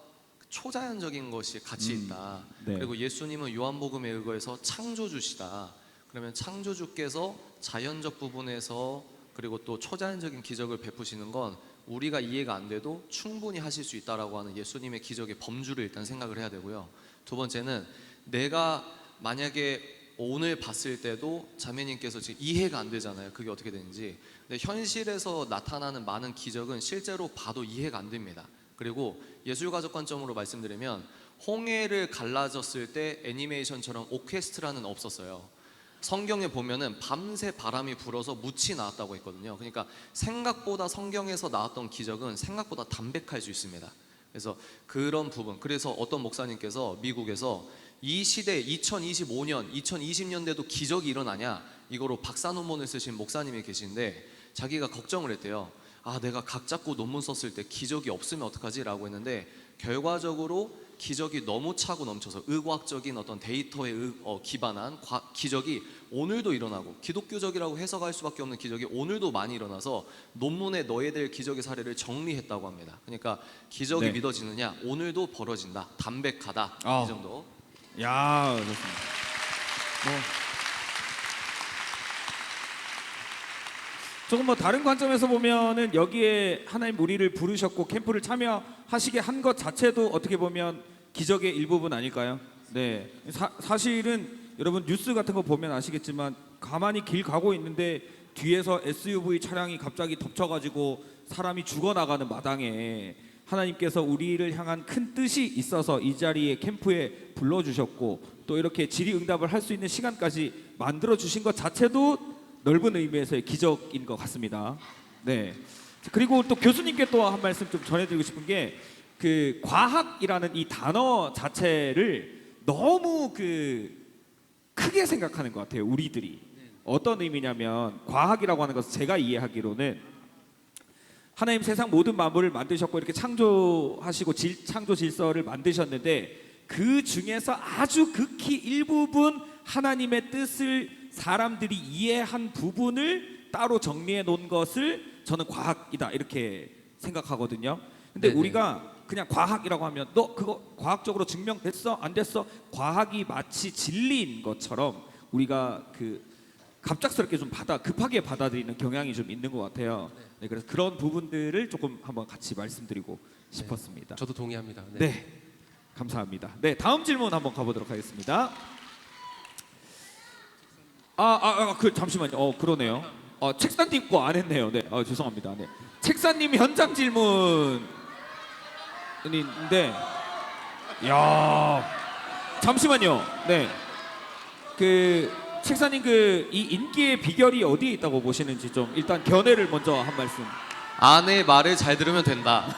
초자연적인 것이 같이 있다. 네. 그리고 예수님은 요한복음에 의거해서 창조주시다. 그러면 창조주께서 자연적 부분에서 그리고 또 초자연적인 기적을 베푸시는 건 우리가 이해가 안 돼도 충분히 하실 수 있다라고 하는 예수님의 기적의 범주를 일단 생각을 해야 되고요. 두 번째는 내가 만약에 오늘 봤을 때도 자매님께서 지금 이해가 안 되잖아요. 그게 어떻게 되는지. 근데 현실에서 나타나는 많은 기적은 실제로 봐도 이해가 안 됩니다. 그리고 예술가적 관점으로 말씀드리면 홍해를 갈라졌을 때 애니메이션처럼 오케스트라는 없었어요. 성경에 보면은 밤새 바람이 불어서 묻이 나왔다고 했거든요. 그러니까 생각보다 성경에서 나왔던 기적은 생각보다 담백할 수 있습니다. 그래서 그런 부분, 그래서 어떤 목사님께서 미국에서 이 시대 2025년, 2020년대도 기적이 일어나냐, 이거로 박사 논문을 쓰신 목사님이 계신데 자기가 걱정을 했대요. 아, 내가 각 잡고 논문 썼을 때 기적이 없으면 어떡하지? 라고 했는데 결과적으로 기적이 너무 차고 넘쳐서 의과학적인 어떤 데이터에 기반한 기적이 오늘도 일어나고, 기독교적이라고 해석할 수밖에 없는 기적이 오늘도 많이 일어나서 논문에 넣어야 될 기적의 사례를 정리했다고 합니다. 그러니까 기적이 네. 믿어지느냐, 오늘도 벌어진다, 담백하다, 아. 이 정도. 야, 좋습니다. 뭐 조금 뭐 다른 관점에서 보면은 여기에 하나님 우리를 부르셨고 캠프를 참여하시게 한 것 자체도 어떻게 보면 기적의 일부분 아닐까요? 네. 사실은 여러분 뉴스 같은 거 보면 아시겠지만 가만히 길 가고 있는데 뒤에서 SUV 차량이 갑자기 덮쳐가지고 사람이 죽어나가는 마당에 하나님께서 우리를 향한 큰 뜻이 있어서 이 자리에 캠프에 불러주셨고 또 이렇게 질의응답을 할 수 있는 시간까지 만들어 주신 것 자체도 넓은 의미에서의 기적인 것 같습니다. 네. 그리고 또 교수님께 또 한 말씀 좀 전해드리고 싶은 게 그 과학이라는 이 단어 자체를 너무 크게 생각하는 것 같아요. 우리들이 어떤 의미냐면 과학이라고 하는 것은 제가 이해하기로는 하나님 세상 모든 만물을 만드셨고 이렇게 창조하시고 창조 질서를 만드셨는데 그 중에서 아주 극히 일부분 하나님의 뜻을 사람들이 이해한 부분을 따로 정리해 놓은 것을 저는 과학이다 이렇게 생각하거든요. 근데 네네. 우리가 그냥 과학이라고 하면 너 그거 과학적으로 증명됐어? 안 됐어? 과학이 마치 진리인 것처럼 우리가 갑작스럽게 좀 급하게 받아들이는 경향이 좀 있는 것 같아요. 네, 그래서 그런 부분들을 조금 한번 같이 말씀드리고 싶었습니다. 저도 동의합니다. 네, 감사합니다. 네, 다음 질문 한번 가보도록 하겠습니다. 잠시만요. 그러네요. 책사님 거 안 했네요. 네, 죄송합니다. 네, 책사님 현장 질문인데, 야, 잠시만요. 네, 책사님 이 인기의 비결이 어디에 있다고 보시는지 좀 일단 견해를 먼저 한 말씀. 아내 말을 잘 들으면 된다.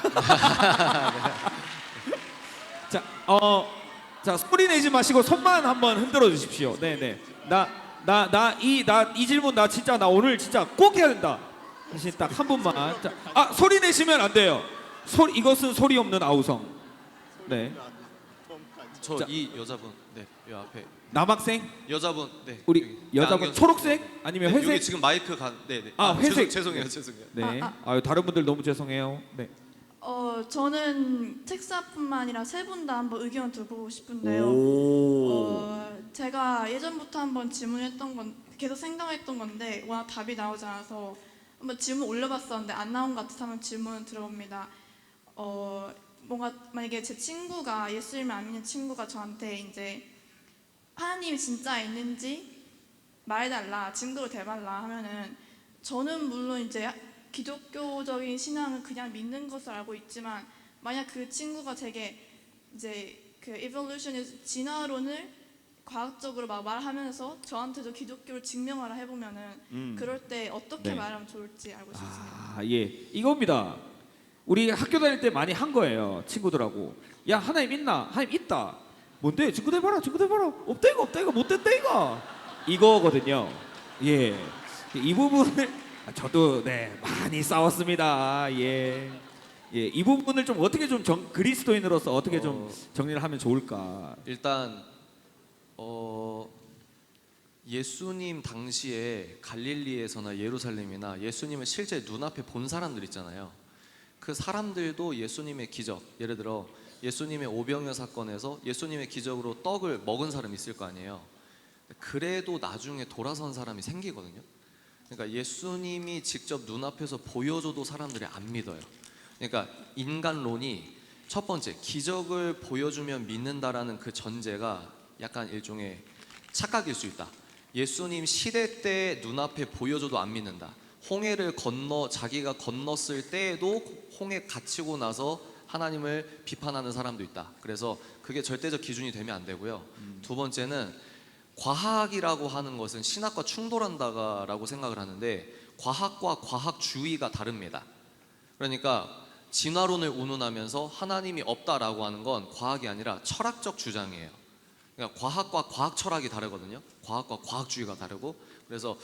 자, 소리 내지 마시고 손만 한번 흔들어 주십시오. 네. 이 질문 나 진짜 나 오늘 진짜 꼭 해야 된다. 다시 딱 한 분만. 자, 소리 내시면 안 돼요. 이것은 소리 없는 아우성. 네. 저 자. 이 여자분, 네, 이 앞에 남학생? 여자분, 네, 우리 여기. 여자분 양경- 초록색 아니면 네, 회색? 여기 지금 마이크 네. 회색. 죄송해요. 네. 다른 분들 너무 죄송해요. 네. 저는 책사뿐만 아니라 세 분 다 한번 의견 들어보고 싶은데요. 제가 예전부터 한번 질문했던 건 계속 생각했던 건데 워낙 답이 나오지 않아서 한번 질문 올려봤었는데 안 나온 것 같아서 한번 질문 들어봅니다. 뭔가 만약에 제 친구가 예수님을 안 믿는 친구가 저한테 이제 하나님이 진짜 있는지 말해달라, 증거를 대달라 하면은 저는 물론 이제 기독교적인 신앙을 그냥 믿는 것을 알고 있지만 만약 그 친구가 되게 이제 evolutionist 진화론을 과학적으로 막 말하면서 저한테도 기독교를 증명하라 해보면은 그럴 때 어떻게 네. 말하면 좋을지 알고 싶습니다. 예. 이겁니다. 우리 학교 다닐 때 많이 한 거예요. 친구들하고. 야, 하나님 있나? 하나님 있다. 뭔데? 증거 대봐라. 없다 이거 못 된다 이거. 이거거든요. 예. 이 부분을 저도 많이 싸웠습니다. 예. 이 부분을 좀 어떻게 좀 그리스도인으로서 어떻게 좀 정리를 하면 좋을까? 일단 예수님 당시에 갈릴리에서나 예루살렘이나 예수님을 실제 눈앞에 본 사람들 있잖아요. 그 사람들도 예수님의 기적, 예를 들어 예수님의 오병이어 사건에서 예수님의 기적으로 떡을 먹은 사람이 있을 거 아니에요. 그래도 나중에 돌아선 사람이 생기거든요. 그러니까 예수님이 직접 눈앞에서 보여줘도 사람들이 안 믿어요. 그러니까 인간론이 첫 번째 기적을 보여주면 믿는다라는 그 전제가 약간 일종의 착각일 수 있다. 예수님 시대 때 눈앞에 보여줘도 안 믿는다. 홍해를 건너 자기가 건넜을 때에도 홍해 갇히고 나서 하나님을 비판하는 사람도 있다. 그래서 그게 절대적 기준이 되면 안 되고요. 두 번째는 과학이라고 하는 것은 신학과 충돌한다라고 생각을 하는데 과학과 과학주의가 다릅니다. 그러니까 진화론을 운운하면서 하나님이 없다라고 하는 건 과학이 아니라 철학적 주장이에요. 그러니까 과학과 과학 철학이 다르거든요. 과학과 과학주의가 다르고 그래서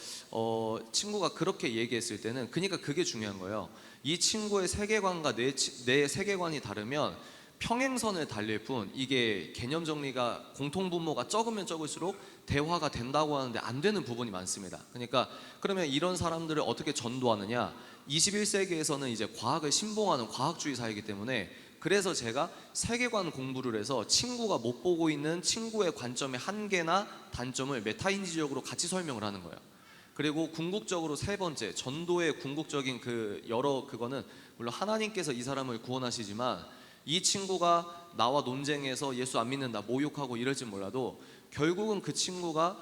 친구가 그렇게 얘기했을 때는 그러니까 그게 중요한 거예요. 이 친구의 세계관과 내 세계관이 다르면 평행선을 달릴 뿐 이게 개념 정리가 공통분모가 적으면 적을수록 대화가 된다고 하는데 안 되는 부분이 많습니다. 그러니까 그러면 이런 사람들을 어떻게 전도하느냐? 21세기에서는 이제 과학을 신봉하는 과학주의 사회이기 때문에 그래서 제가 세계관 공부를 해서 친구가 못 보고 있는 친구의 관점의 한계나 단점을 메타인지적으로 같이 설명을 하는 거예요. 그리고 궁극적으로 세 번째 전도의 궁극적인 그거는 물론 하나님께서 이 사람을 구원하시지만 이 친구가 나와 논쟁해서 예수 안 믿는다 모욕하고 이럴지 몰라도 결국은 그 친구가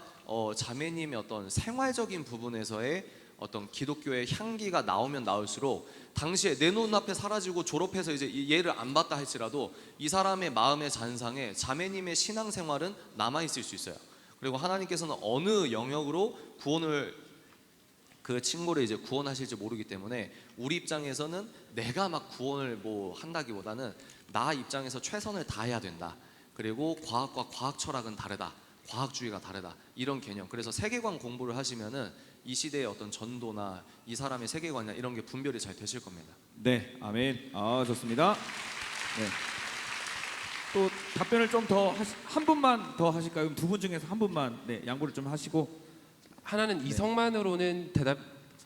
자매님의 어떤 생활적인 부분에서의 어떤 기독교의 향기가 나오면 나올수록 당시에 내 눈앞에 사라지고 졸업해서 이제 얘를 안 봤다 할지라도 이 사람의 마음의 잔상에 자매님의 신앙생활은 남아있을 수 있어요. 그리고 하나님께서는 어느 영역으로 그 친구를 이제 구원하실지 모르기 때문에 우리 입장에서는 내가 막 구원을 뭐 한다기보다는 나 입장에서 최선을 다해야 된다. 그리고 과학과 과학 철학은 다르다. 과학주의가 다르다. 이런 개념. 그래서 세계관 공부를 하시면은 이 시대의 어떤 전도나 이 사람의 세계관이나 이런 게 분별이 잘 되실 겁니다. 네, 아멘. 아, 좋습니다. 네. 또 답변을 좀 더 한 분만 더 하실까요? 그럼 두 분 중에서 한 분만 양보를 좀 하시고. 하나는 이성만으로는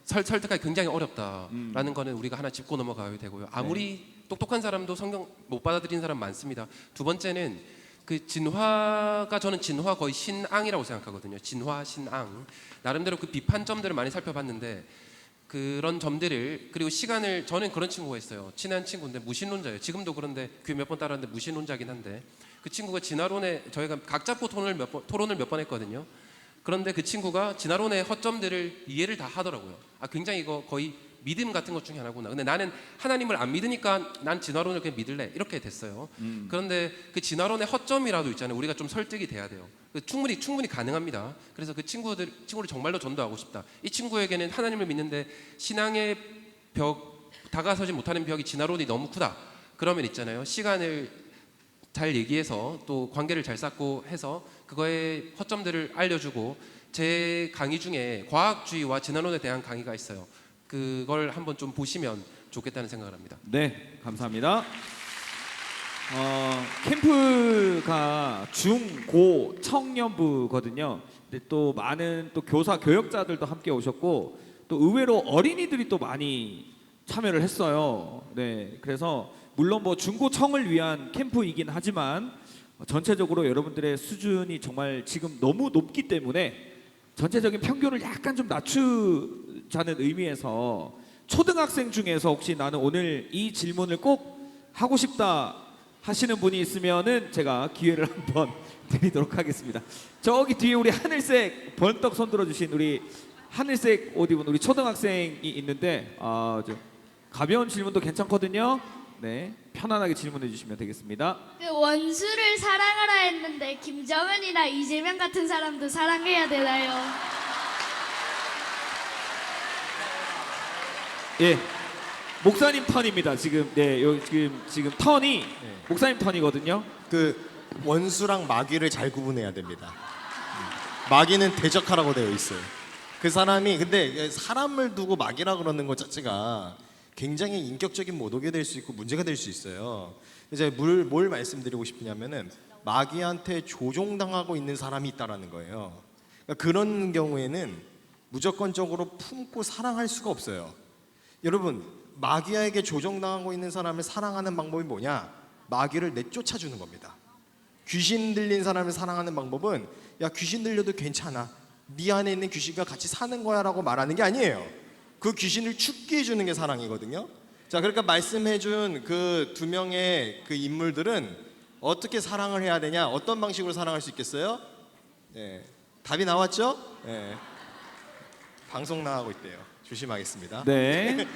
설득하기 굉장히 어렵다라는 거는 우리가 하나 짚고 넘어가야 되고요. 아무리 똑똑한 사람도 성경 못 받아들이는 사람 많습니다. 두 번째는 그 진화가 저는 진화 거의 신앙이라고 생각하거든요. 진화 신앙 나름대로 그 비판점들을 많이 살펴봤는데 그런 점들을 그리고 시간을 저는 그런 친구가 있어요. 친한 친구인데 무신론자예요. 지금도 그런데 교회 몇 번 따랐는데 무신론자긴 한데 그 친구가 진화론에 저희가 각 잡고 토론을 몇 번 했거든요. 그런데 그 친구가 진화론의 허점들을 이해를 다 하더라고요. 아 굉장히 이거 거의 믿음 같은 것 중에 하나구나. 근데 나는 하나님을 안 믿으니까 난 진화론을 그냥 믿을래 이렇게 됐어요. 그런데 그 진화론의 허점이라도 있잖아요. 우리가 좀 설득이 돼야 돼요. 충분히 가능합니다. 그래서 그 친구를 정말로 전도하고 싶다. 이 친구에게는 하나님을 믿는데 신앙의 다가서지 못하는 벽이 진화론이 너무 크다. 그러면 있잖아요. 시간을 잘 얘기해서 또 관계를 잘 쌓고 해서 그거의 허점들을 알려주고 제 강의 중에 과학주의와 진화론에 대한 강의가 있어요. 그걸 한번 좀 보시면 좋겠다는 생각을 합니다. 네, 감사합니다. 캠프가 중, 고, 청년부거든요. 근데 또 많은 또 교사, 교역자들도 함께 오셨고 또 의외로 어린이들이 또 많이 참여를 했어요. 네, 그래서 물론 뭐 중고청을 위한 캠프이긴 하지만 전체적으로 여러분들의 수준이 정말 지금 너무 높기 때문에 전체적인 평균을 약간 좀 낮추자는 의미에서 초등학생 중에서 혹시 나는 오늘 이 질문을 꼭 하고 싶다 하시는 분이 있으면은 제가 기회를 한번 드리도록 하겠습니다. 저기 뒤에 우리 하늘색 번떡 손들어 주신 우리 하늘색 옷 입은 우리 초등학생이 있는데 저 가벼운 질문도 괜찮거든요. 네, 편안하게 질문해 주시면 되겠습니다. 그 원수를 사랑하라 했는데 김정은이나 이재명 같은 사람도 사랑해야 되나요? 예, 목사님 턴입니다. 지금 지금 턴이 목사님 턴이거든요. 그 원수랑 마귀를 잘 구분해야 됩니다. 마귀는 대적하라고 되어 있어요. 그 사람이 근데 사람을 두고 마귀라 그러는 것 자체가 굉장히 인격적인 모독이 될 수 있고 문제가 될 수 있어요. 이제 뭘 말씀드리고 싶냐면은 마귀한테 조종당하고 있는 사람이 있다라는 거예요. 그러니까 그런 경우에는 무조건적으로 품고 사랑할 수가 없어요. 여러분, 마귀에게 조종당하고 있는 사람을 사랑하는 방법이 뭐냐? 마귀를 내쫓아주는 겁니다. 귀신 들린 사람을 사랑하는 방법은 야 귀신 들려도 괜찮아. 네 안에 있는 귀신과 같이 사는 거야라고 말하는 게 아니에요. 그 귀신을 죽게 해주는 게 사랑이거든요. 자, 그러니까 말씀해준 그 두 명의 그 인물들은 어떻게 사랑을 해야 되냐? 어떤 방식으로 사랑할 수 있겠어요? 네, 답이 나왔죠? 네. 방송 나가고 있대요. 조심하겠습니다. 네.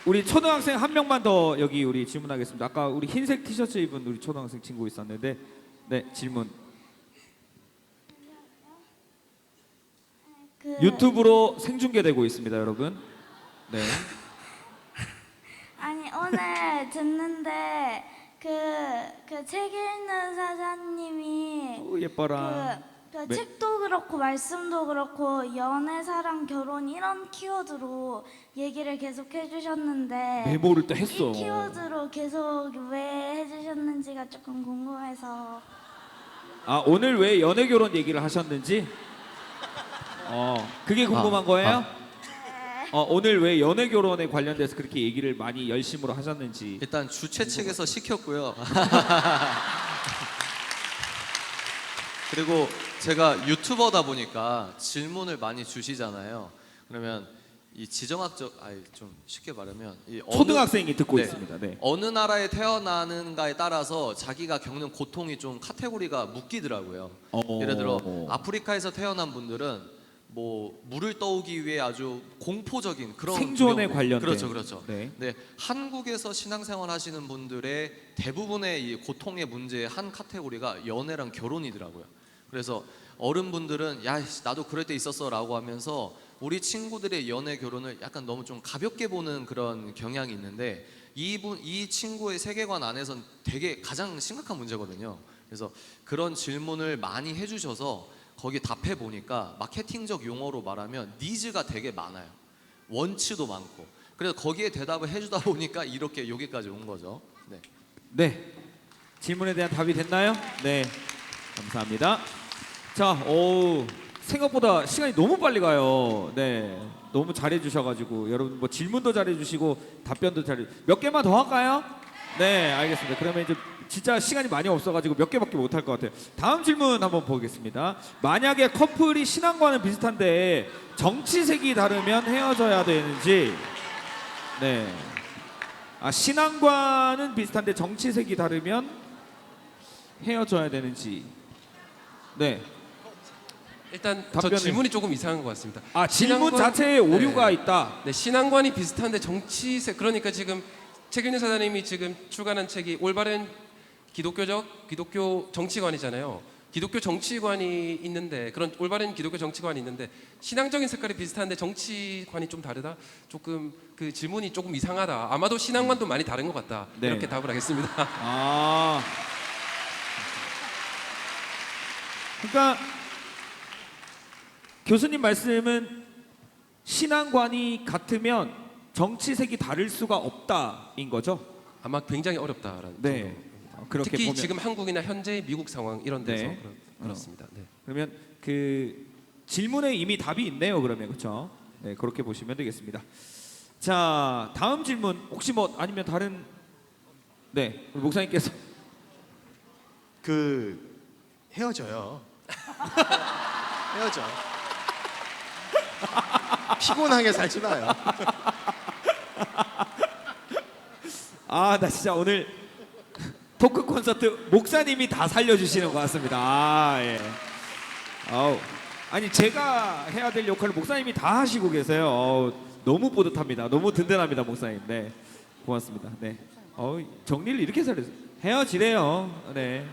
우리 초등학생 한 명만 더 여기 우리 질문하겠습니다. 아까 우리 흰색 티셔츠 입은 우리 초등학생 친구 있었는데, 네 질문. 유튜브로 생중계되고 있습니다, 여러분. 네. 아니 오늘 듣는데 그 책 읽는 사장님이 오, 예뻐라. 그 네. 책도 그렇고 말씀도 그렇고 연애, 사랑, 결혼 이런 키워드로 얘기를 계속 해주셨는데 메모를 또 했어. 이 키워드로 계속 왜 해주셨는지가 조금 궁금해서. 아 오늘 왜 연애 결혼 얘기를 하셨는지? 그게 궁금한 거예요? 오늘 왜 연애 결혼에 관련돼서 그렇게 얘기를 많이 열심으로 하셨는지. 일단 주최 측에서 시켰고요. 그리고 제가 유튜버다 보니까 질문을 많이 주시잖아요. 그러면 이 지정학적, 아니 좀 쉽게 말하면 이 초등학생이 듣고 네. 있습니다. 네. 어느 나라에 태어나는가에 따라서 자기가 겪는 고통이 좀 카테고리가 묶이더라고요. 예를 들어 아프리카에서 태어난 분들은 뭐 물을 떠오기 위해 아주 공포적인 그런 생존에 두려움. 관련된. 그렇죠. 네. 네, 한국에서 신앙생활 하시는 분들의 대부분의 이 고통의 문제의 한 카테고리가 연애랑 결혼이더라고요. 그래서 어른분들은 야 나도 그럴 때 있었어라고 하면서 우리 친구들의 연애 결혼을 약간 너무 좀 가볍게 보는 그런 경향이 있는데 이 친구의 세계관 안에선 되게 가장 심각한 문제거든요. 그래서 그런 질문을 많이 해주셔서 거기 답해 보니까 마케팅적 용어로 말하면 니즈가 되게 많아요. 원치도 많고. 그래서 거기에 대답을 해주다 보니까 이렇게 여기까지 온 거죠. 네. 네. 질문에 대한 답이 됐나요? 네. 감사합니다. 자, 생각보다 시간이 너무 빨리 가요. 네. 너무 잘해 주셔가지고 여러분 뭐 질문도 잘해 주시고 답변도 잘해. 몇 개만 더 할까요? 네, 알겠습니다. 그러면 이제 진짜 시간이 많이 없어가지고 몇 개밖에 못 할 것 같아요. 다음 질문 한번 보겠습니다. 만약에 커플이 신앙과는 비슷한데 정치색이 다르면 헤어져야 되는지. 네. 신앙과는 비슷한데 정치색이 다르면 헤어져야 되는지. 네. 일단 저 답변을- 질문이 조금 이상한 것 같습니다. 질문 신앙관- 자체에 오류가 네. 있다. 네, 신앙관이 비슷한데 정치색 그러니까 지금 책 읽는 사장님이 지금 출간한 책이 올바른 기독교 정치관이잖아요. 기독교 정치관이 있는데 그런 올바른 기독교 정치관이 있는데 신앙적인 색깔이 비슷한데 정치관이 좀 다르다. 조금 그 질문이 조금 이상하다. 아마도 신앙관도 많이 다른 것 같다. 네. 이렇게 답을 하겠습니다. 그러니까 교수님 말씀은 신앙관이 같으면 정치색이 다를 수가 없다인 거죠? 아마 굉장히 어렵다라는. 네. 정도. 그렇게 특히 보면 지금 한국이나 현재 미국 상황 이런 데서 네. 그렇습니다. 네. 그러면 그 질문에 이미 답이 있네요. 그러면 그렇죠? 네, 그렇게 보시면 되겠습니다. 자, 다음 질문 혹시 뭐 아니면 다른 네, 우리 목사님께서 헤어져요. 헤어져. 피곤하게 살지 마요. 나 진짜 오늘 토크 콘서트 목사님이 다 살려주시는 것 같습니다. 예. 아니 제가 해야 될 역할을 목사님이 다 하시고 계세요. 너무 뿌듯합니다. 너무 든든합니다, 목사님. 네, 고맙습니다. 네. 정리를 이렇게 잘해서 헤어지래요. 네.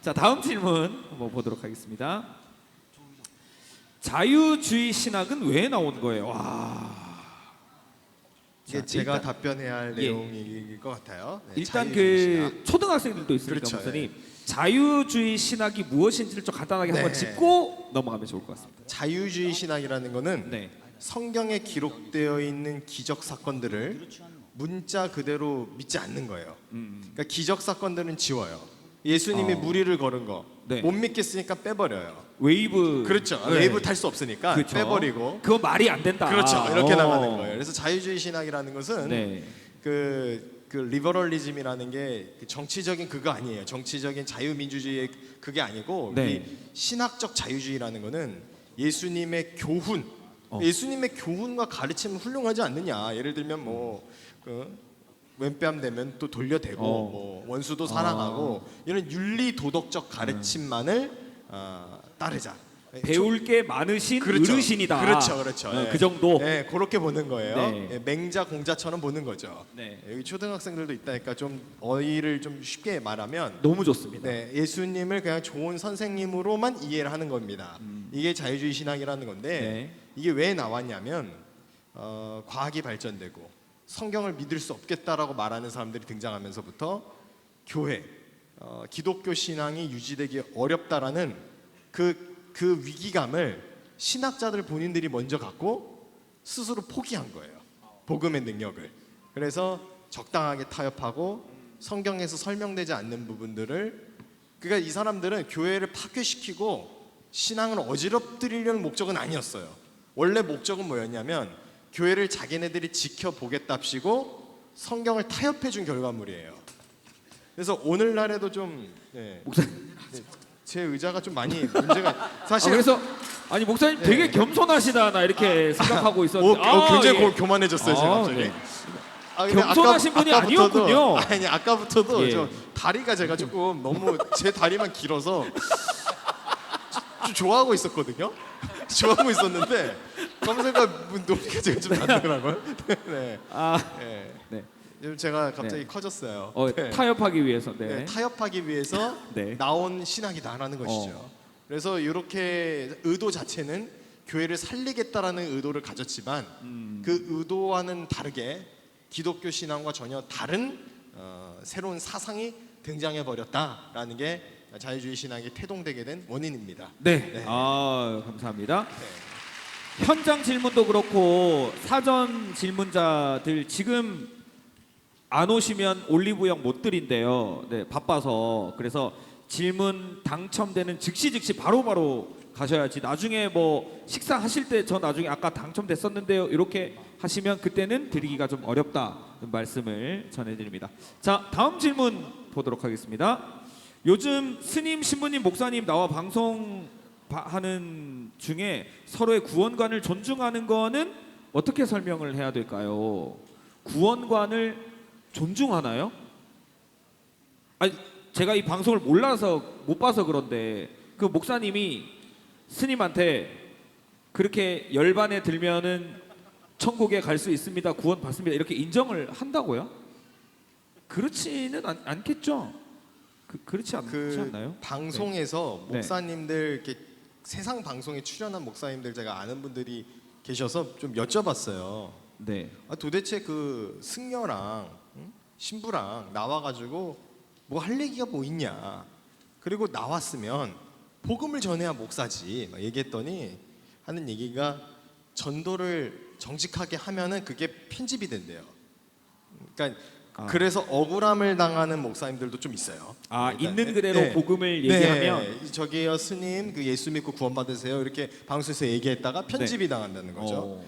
자, 다음 질문 한번 보도록 하겠습니다. 자유주의 신학은 왜 나온 거예요? 와. 이게 자, 제가 일단- 답변해야 할 예. 내용일 것 같아요. 네, 일단 자유주의 그 신학. 초등학생들도 있으니까 그렇죠, 목사님 자유주의 신학이 무엇인지를 좀 간단하게 한번 네. 짚고 넘어가면 좋을 것 같습니다. 자유주의 신학이라는 거는 네. 성경에 기록되어 있는 기적 사건들을 문자 그대로 믿지 않는 거예요. 그러니까 기적 사건들은 지워요. 예수님이 무리를 걸은 거 네. 못 믿겠으니까 빼버려요. 웨이브 그렇죠. 네. 웨이브 탈 수 없으니까 그렇죠. 빼버리고 그거 말이 안 된다. 그렇죠. 이렇게 어. 나가는 거예요. 그래서 자유주의 신학이라는 것은 네. 그 리버럴리즘이라는 게 정치적인 그거 아니에요. 정치적인 자유민주주의의 그게 아니고 네. 이 신학적 자유주의라는 거는 예수님의 교훈, 예수님의 교훈과 가르침은 훌륭하지 않느냐. 예를 들면 왼뺨 되면 또 돌려대고 뭐 원수도 사랑하고 이런 윤리 도덕적 가르침만을 따르자. 배울 게 많으신 그렇죠. 어르신이다. 그렇죠. 그 정도. 네, 그렇게 보는 거예요. 네. 예, 맹자 공자처럼 보는 거죠. 네. 여기 초등학생들도 있다니까 좀 어휘를 좀 쉽게 말하면 너무 좋습니다. 네, 예수님을 그냥 좋은 선생님으로만 이해를 하는 겁니다. 이게 자유주의 신학이라는 건데 네. 이게 왜 나왔냐면 과학이 발전되고 성경을 믿을 수 없겠다라고 말하는 사람들이 등장하면서부터 교회, 기독교 신앙이 유지되기 어렵다라는 그 위기감을 신학자들 본인들이 먼저 갖고 스스로 포기한 거예요. 복음의 능력을. 그래서 적당하게 타협하고 성경에서 설명되지 않는 부분들을, 그러니까 이 사람들은 교회를 파괴시키고 신앙을 어지럽뜨리려는 목적은 아니었어요. 원래 목적은 뭐였냐면 교회를 자기네들이 지켜보겠답시고 성경을 타협해 준 결과물이에요. 그래서 오늘날에도 좀 제 의자가 좀 많이 문제가 사실 그래서 아니 목사님 네. 되게 겸손하시다 나 이렇게 생각하고 있었는데 굉장히 예. 교만해졌어요 제가 갑자기. 네. 근데 겸손하신 분이 아까부터도, 아니었군요. 아니 아까부터도 예. 저 다리가 제가 조금 너무 제 다리만 길어서 좀 좋아하고 있었거든요. 좋아하고 있었는데 검색가 노니까 제가 좀 안되더라고요. 네. 네. 네. 요즘 제가 갑자기 커졌어요. 네. 타협하기 위해서. 네, 네. 타협하기 위해서 네. 나온 신학이다라는 것이죠. 그래서 이렇게 의도 자체는 교회를 살리겠다라는 의도를 가졌지만 그 의도와는 다르게 기독교 신앙과 전혀 다른 새로운 사상이 등장해 버렸다라는 게 자유주의 신학이 태동되게 된 원인입니다. 네. 네. 감사합니다. 현장 질문도 그렇고 사전 질문자들 지금 안 오시면 올리브영 못 드린대요. 네, 바빠서. 그래서 질문 당첨되는 즉시 바로바로 가셔야지. 나중에 뭐 식사하실 때 저 나중에 아까 당첨됐었는데요. 이렇게 하시면 그때는 드리기가 좀 어렵다 말씀을 전해드립니다. 자, 다음 질문 보도록 하겠습니다. 요즘 스님, 신부님, 목사님 나와 방송하는 중에 서로의 구원관을 존중하는 거는 어떻게 설명을 해야 될까요? 구원관을 존중하나요? 아니 제가 이 방송을 몰라서 못 봐서 그런데 그 목사님이 스님한테 그렇게 열반에 들면은 천국에 갈 수 있습니다, 구원 받습니다 이렇게 인정을 한다고요? 그렇지는 않겠죠? 그렇지 않나요? 방송에서 네. 목사님들 이렇게 세상 방송에 출연한 목사님들 제가 아는 분들이 계셔서 좀 여쭤봤어요. 네. 도대체 그 승려랑 신부랑 나와가지고 뭐 할 얘기가 뭐 있냐? 그리고 나왔으면 복음을 전해야 목사지. 막 얘기했더니 하는 얘기가 전도를 정직하게 하면은 그게 편집이 된대요. 그러니까 그래서 억울함을 당하는 목사님들도 좀 있어요. 그러니까, 있는 그대로 복음을 얘기하면 네, 저기요 스님 그 예수 믿고 구원 받으세요 이렇게 방송에서 얘기했다가 편집이 당한다는 거죠.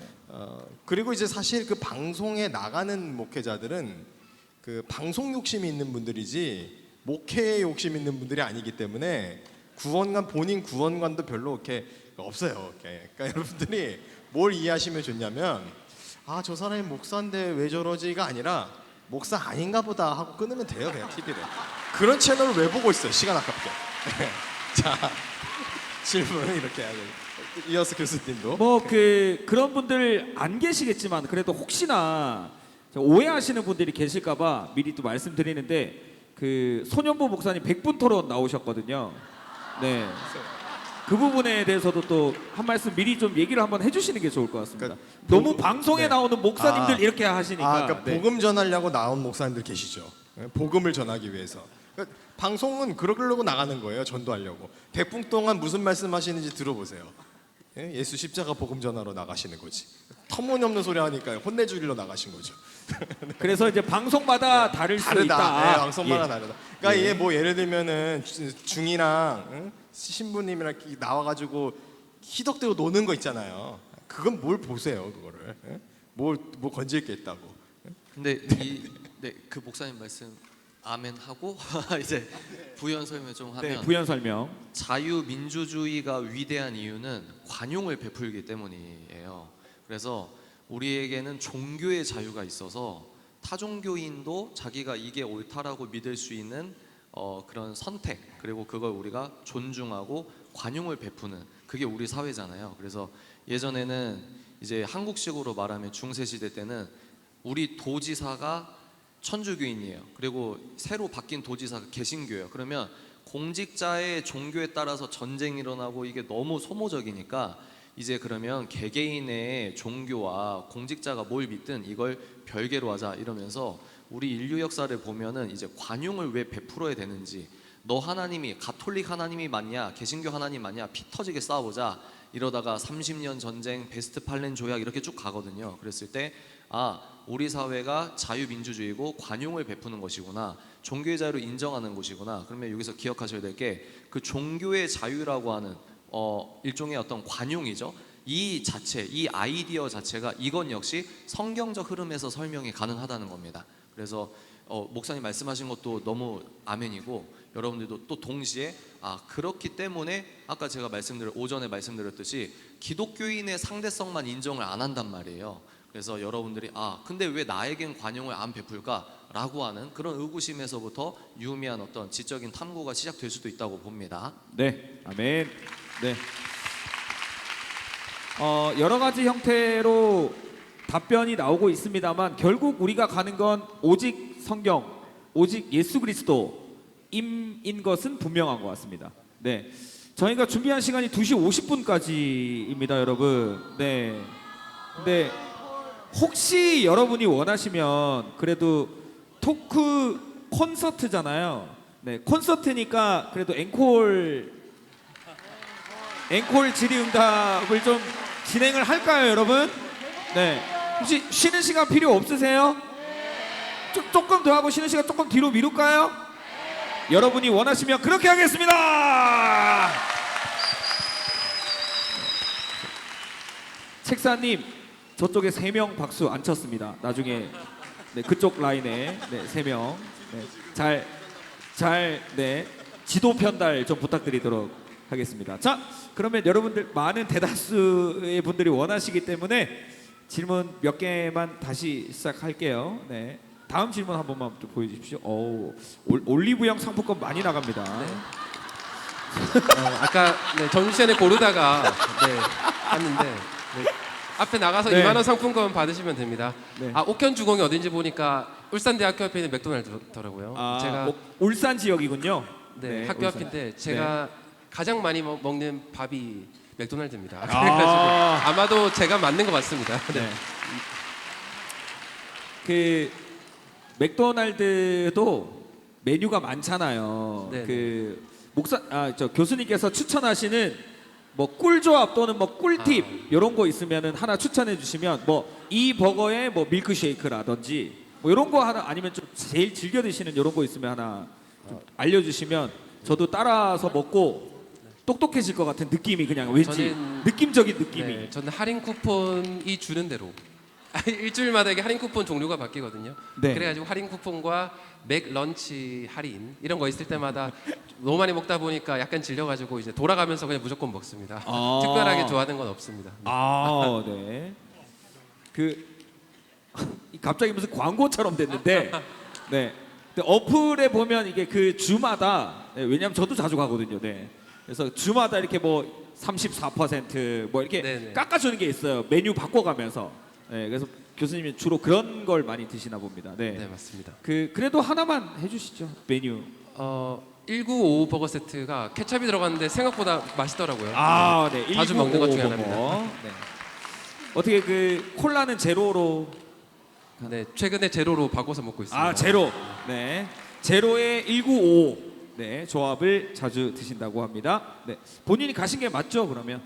그리고 이제 사실 그 방송에 나가는 목회자들은 그 방송 욕심이 있는 분들이지 목회에 욕심 있는 분들이 아니기 때문에 구원관 본인 구원관도 별로 이렇게 없어요. 이렇게. 그러니까 여러분들이 뭘 이해하시면 좋냐면 저 사람이 목사인데 왜 저러지가 아니라 목사 아닌가 보다 하고 끊으면 돼요. 그냥 TV를. 그런 채널을 왜 보고 있어요? 시간 아깝게. 자, 질문은 이렇게 하고 이어서 교수님도 그런 분들 안 계시겠지만 그래도 혹시나 오해하시는 분들이 계실까봐 미리 또 말씀드리는데 그 소년보 목사님 100분 토론 나오셨거든요. 네. 그 부분에 대해서도 또 한 말씀 미리 좀 얘기를 한번 해주시는 게 좋을 것 같습니다. 그러니까 너무 방송에 네. 나오는 목사님들 이렇게 하시니까. 그러니까 네. 복음 전하려고 나온 목사님들 계시죠. 복음을 전하기 위해서. 그러니까 방송은 그러려고 나가는 거예요. 전도하려고. 100분 동안 무슨 말씀하시는지 들어보세요. 예수 십자가 복음 전하러 나가시는 거지. 터무니없는 소리 하니까 혼내주기로 나가신 거죠. 그래서 이제 방송마다 다를 수 다르다. 있다. 네, 방송마다 예. 다르다. 그러니까 예. 이게 뭐 예를 들면은 중이랑 신부님이랑 나와가지고 희덕대고 노는 거 있잖아요. 그건 뭘 보세요, 그거를. 뭘 건질 게 있다고. 근데 그 목사님 말씀 아멘 하고 이제 부연 설명 좀 하면 네, 부연 설명. 자유민주주의가 위대한 이유는 관용을 베풀기 때문이에요. 그래서 우리에게는 종교의 자유가 있어서 타종교인도 자기가 이게 옳다라고 믿을 수 있는 그런 선택, 그리고 그걸 우리가 존중하고 관용을 베푸는, 그게 우리 사회잖아요. 그래서 예전에는 이제 한국식으로 말하면 중세시대 때는 우리 도지사가 천주교인이에요. 그리고 새로 바뀐 도지사가 개신교예요. 그러면 공직자의 종교에 따라서 전쟁이 일어나고 이게 너무 소모적이니까 이제 그러면 개개인의 종교와 공직자가 뭘 믿든 이걸 별개로 하자 이러면서 우리 인류 역사를 보면은 이제 관용을 왜 베풀어야 되는지, 너 하나님이 가톨릭 하나님이 맞냐 개신교 하나님 맞냐 피 터지게 싸워보자 이러다가 30년 전쟁, 베스트팔렌 조약 이렇게 쭉 가거든요. 그랬을 때 우리 사회가 자유민주주의고 관용을 베푸는 것이구나, 종교의 자유를 인정하는 곳이구나. 그러면 여기서 기억하셔야 될 게 그 종교의 자유라고 하는 일종의 어떤 관용이죠. 이 자체, 이 아이디어 자체가 이건 역시 성경적 흐름에서 설명이 가능하다는 겁니다. 그래서 목사님 말씀하신 것도 너무 아멘이고, 여러분들도 또 동시에 그렇기 때문에 아까 제가 오전에 말씀드렸듯이 기독교인의 상대성만 인정을 안 한단 말이에요. 그래서 여러분들이 근데 왜 나에겐 관용을 안 베풀까라고 하는 그런 의구심에서부터 유의미한 어떤 지적인 탐구가 시작될 수도 있다고 봅니다. 네, 아멘. 네. 여러 가지 형태로 답변이 나오고 있습니다만 결국 우리가 가는 건 오직 성경, 오직 예수 그리스도인 것은 분명한 것 같습니다. 네, 저희가 준비한 시간이 2시 50분까지입니다, 여러분. 네. 근데 혹시 여러분이 원하시면 그래도 토크 콘서트잖아요. 네, 콘서트니까 그래도 앵콜 질의응답을 좀 진행을 할까요, 여러분? 네. 혹시 쉬는 시간 필요 없으세요? 조금 더 하고 쉬는 시간 조금 뒤로 미룰까요? 여러분이 원하시면 그렇게 하겠습니다. 책사님, 저쪽에 3명 박수 안 쳤습니다. 나중에 그쪽 라인에 3명 네, 지도 편달 좀 부탁드리도록 하겠습니다. 자, 그러면 여러분들 많은 대다수의 분들이 원하시기 때문에 질문 몇 개만 다시 시작할게요. 네, 다음 질문 한 번만 좀 보여주십시오. 올리브영 상품권 많이 나갑니다. 아까 전시회를 고르다가 했는데 앞에 나가서 네. 2만 원 상품권 받으시면 됩니다. 네. 옥현 주공이 어딘지 보니까 울산대학교 옆에 있는 맥도날드더라고요. 제가 울산 지역이군요. 네, 학교 울산. 앞인데 제가 가장 많이 먹는 밥이 맥도날드입니다. 그래가지고 아마도 제가 맞는 것 같습니다. 네. 그 맥도날드도 메뉴가 많잖아요. 네. 저 교수님께서 추천하시는 뭐 꿀조합 또는 뭐 꿀팁 이런 거 있으면은 하나 추천해 주시면 뭐 이 버거에 뭐 밀크쉐이크라든지 뭐 이런 거 하나, 아니면 좀 제일 즐겨 드시는 이런 거 있으면 하나 좀 알려주시면 저도 따라서 먹고 똑똑해질 것 같은 느낌이, 그냥 왠지 느낌적인 느낌이. 네, 저는 할인 쿠폰이 주는 대로 일주일마다 이게 할인 쿠폰 종류가 바뀌거든요. 네. 그래가지고 할인 쿠폰과 맥 런치 할인 이런 거 있을 때마다 너무 많이 먹다 보니까 약간 질려가지고 이제 돌아가면서 그냥 무조건 먹습니다. 특별하게 좋아하는 건 없습니다. 네. 갑자기 무슨 광고처럼 됐는데, 네. 근데 어플에 보면 이게 그 주마다, 왜냐하면 저도 자주 가거든요. 네. 그래서 주마다 이렇게 뭐 34% 뭐 이렇게 네네. 깎아주는 게 있어요. 메뉴 바꿔가면서. 네. 그래서 교수님이 주로 그런 걸 많이 드시나 봅니다. 네. 네, 맞습니다. 그래도 하나만 해주시죠, 메뉴. 1955 버거 세트가 케첩이 들어갔는데 생각보다 맛있더라고요. 네. 자주 먹는 것 중에 1955 하나입니다. 버거. 네. 어떻게 콜라는 제로로? 네, 최근에 제로로 바꿔서 먹고 있습니다. 제로. 네. 제로에 1955. 네, 조합을 자주 드신다고 합니다. 네. 본인이 가신 게 맞죠, 그러면?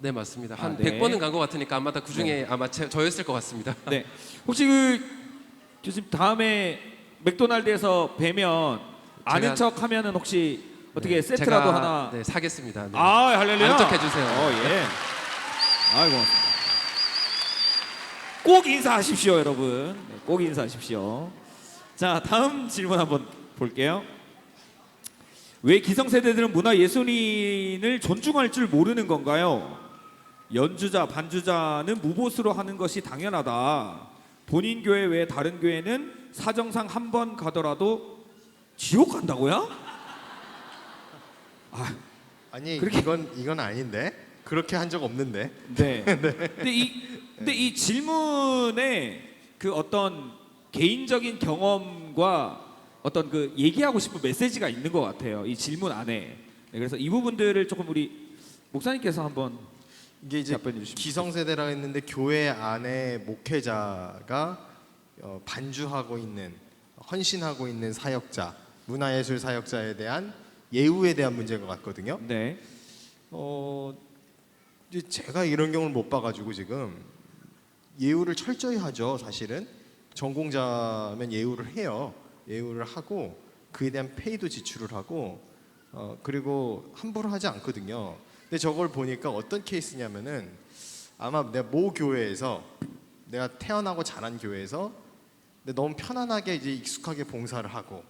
네, 맞습니다. 한 네. 100번은 간 것 같으니까 아마 그 중에 아마 저였을 것 같습니다. 네. 혹시 교수님 다음에 맥도날드에서 뵈면 아는 척 하면은 혹시 어떻게 세트라도 제가, 하나? 네, 사겠습니다. 네. 할렐루야. 아는 척 해주세요. 예. 고맙습니다. 꼭 인사하십시오, 여러분. 네, 꼭 인사하십시오. 자, 다음 질문 한번 볼게요. 왜 기성세대들은 문화 예술인을 존중할 줄 모르는 건가요? 연주자, 반주자는 무보수로 하는 것이 당연하다. 본인 교회 외에 다른 교회는 사정상 한 번 가더라도 지옥 간다고요? 아니 그렇게- 이건 아닌데 그렇게 한 적 없는데. 네. 근데 이 질문에 그 어떤 개인적인 경험과 어떤 그 얘기하고 싶은 메시지가 있는 것 같아요. 이 질문 안에. 네, 그래서 이 부분들을 조금 우리 목사님께서 한번 이게 이제 답변해 주십시오. 기성세대라 했는데 교회 안에 목회자가 반주하고 있는 헌신하고 있는 사역자, 문화예술 사역자에 대한 예우에 대한 문제인 것 같거든요. 네. 이제 제가 이런 경우를 못 봐가지고 지금 예우를 철저히 하죠. 사실은 전공자면 예우를 해요. 예우를 하고 그에 대한 페이도 지출을 하고 그리고 함부로 하지 않거든요. 근데 저걸 보니까 어떤 케이스냐면은 아마 내가 모 교회에서 내가 태어나고 자란 교회에서 근데 너무 편안하게 이제 익숙하게 봉사를 하고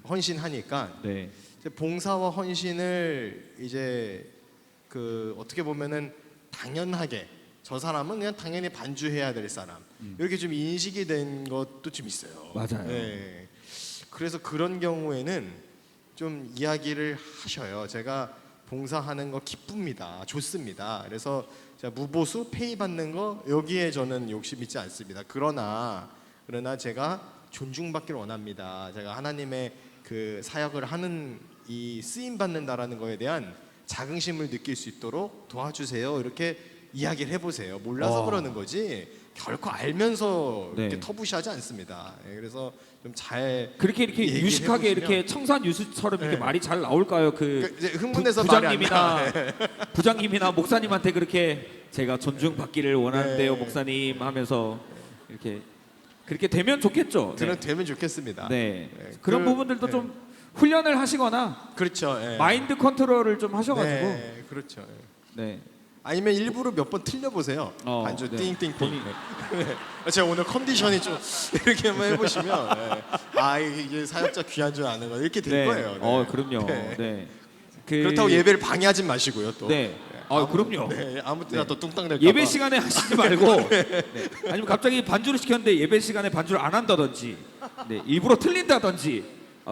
헌신하니까 네. 이제 봉사와 헌신을 이제 그 어떻게 보면은 당연하게 저 사람은 그냥 당연히 반주해야 될 사람 이렇게 좀 인식이 된 것도 좀 있어요. 맞아요. 네. 그래서 그런 경우에는 좀 이야기를 하셔요. 제가 봉사하는 거 기쁩니다. 좋습니다. 그래서 제가 무보수 페이 받는 거 여기에 저는 욕심 있지 않습니다. 그러나 제가 존중받기를 원합니다. 제가 하나님의 그 사역을 하는 이 쓰임 받는다라는 거에 대한 자긍심을 느낄 수 있도록 도와주세요. 이렇게 이야기를 해보세요. 몰라서 그러는 거지 결코 알면서 네. 이렇게 터부시하지 않습니다. 예, 그래서 좀 잘 그렇게 이렇게 얘기를 유식하게 해보시면- 이렇게 청산 유수처럼 이렇게 네. 말이 잘 나올까요? 그 이제 흥분해서 말이 안 부장님이나 나. 부장님이나 목사님한테 그렇게 제가 존중받기를 원하는데요, 네. 목사님 하면서 이렇게 그렇게 되면 좋겠죠. 네. 되면 좋겠습니다. 네. 네. 그런 그- 부분들도 네. 좀 훈련을 하시거나 그렇죠. 예. 마인드 컨트롤을 좀 하셔가지고 네, 그렇죠. 예. 네. 아니면 일부러 몇 번 틀려보세요. 반주 네. 띵띵띵. 본인- 네. 제가 오늘 컨디션이 좀 이렇게 한번 해보시면 이게 사역자 귀한 줄 아는 거 이렇게 될 거예요. 네. 그럼요. 네. 네. 그렇다고 예배를 방해하지 마시고요. 또. 네. 그럼요. 네, 아무 때나 또 뚱땅 될까 예배 봐. 시간에 하시지 말고 네. 아니면 갑자기 반주를 시켰는데 예배 시간에 반주를 안 한다든지 네. 일부러 틀린다든지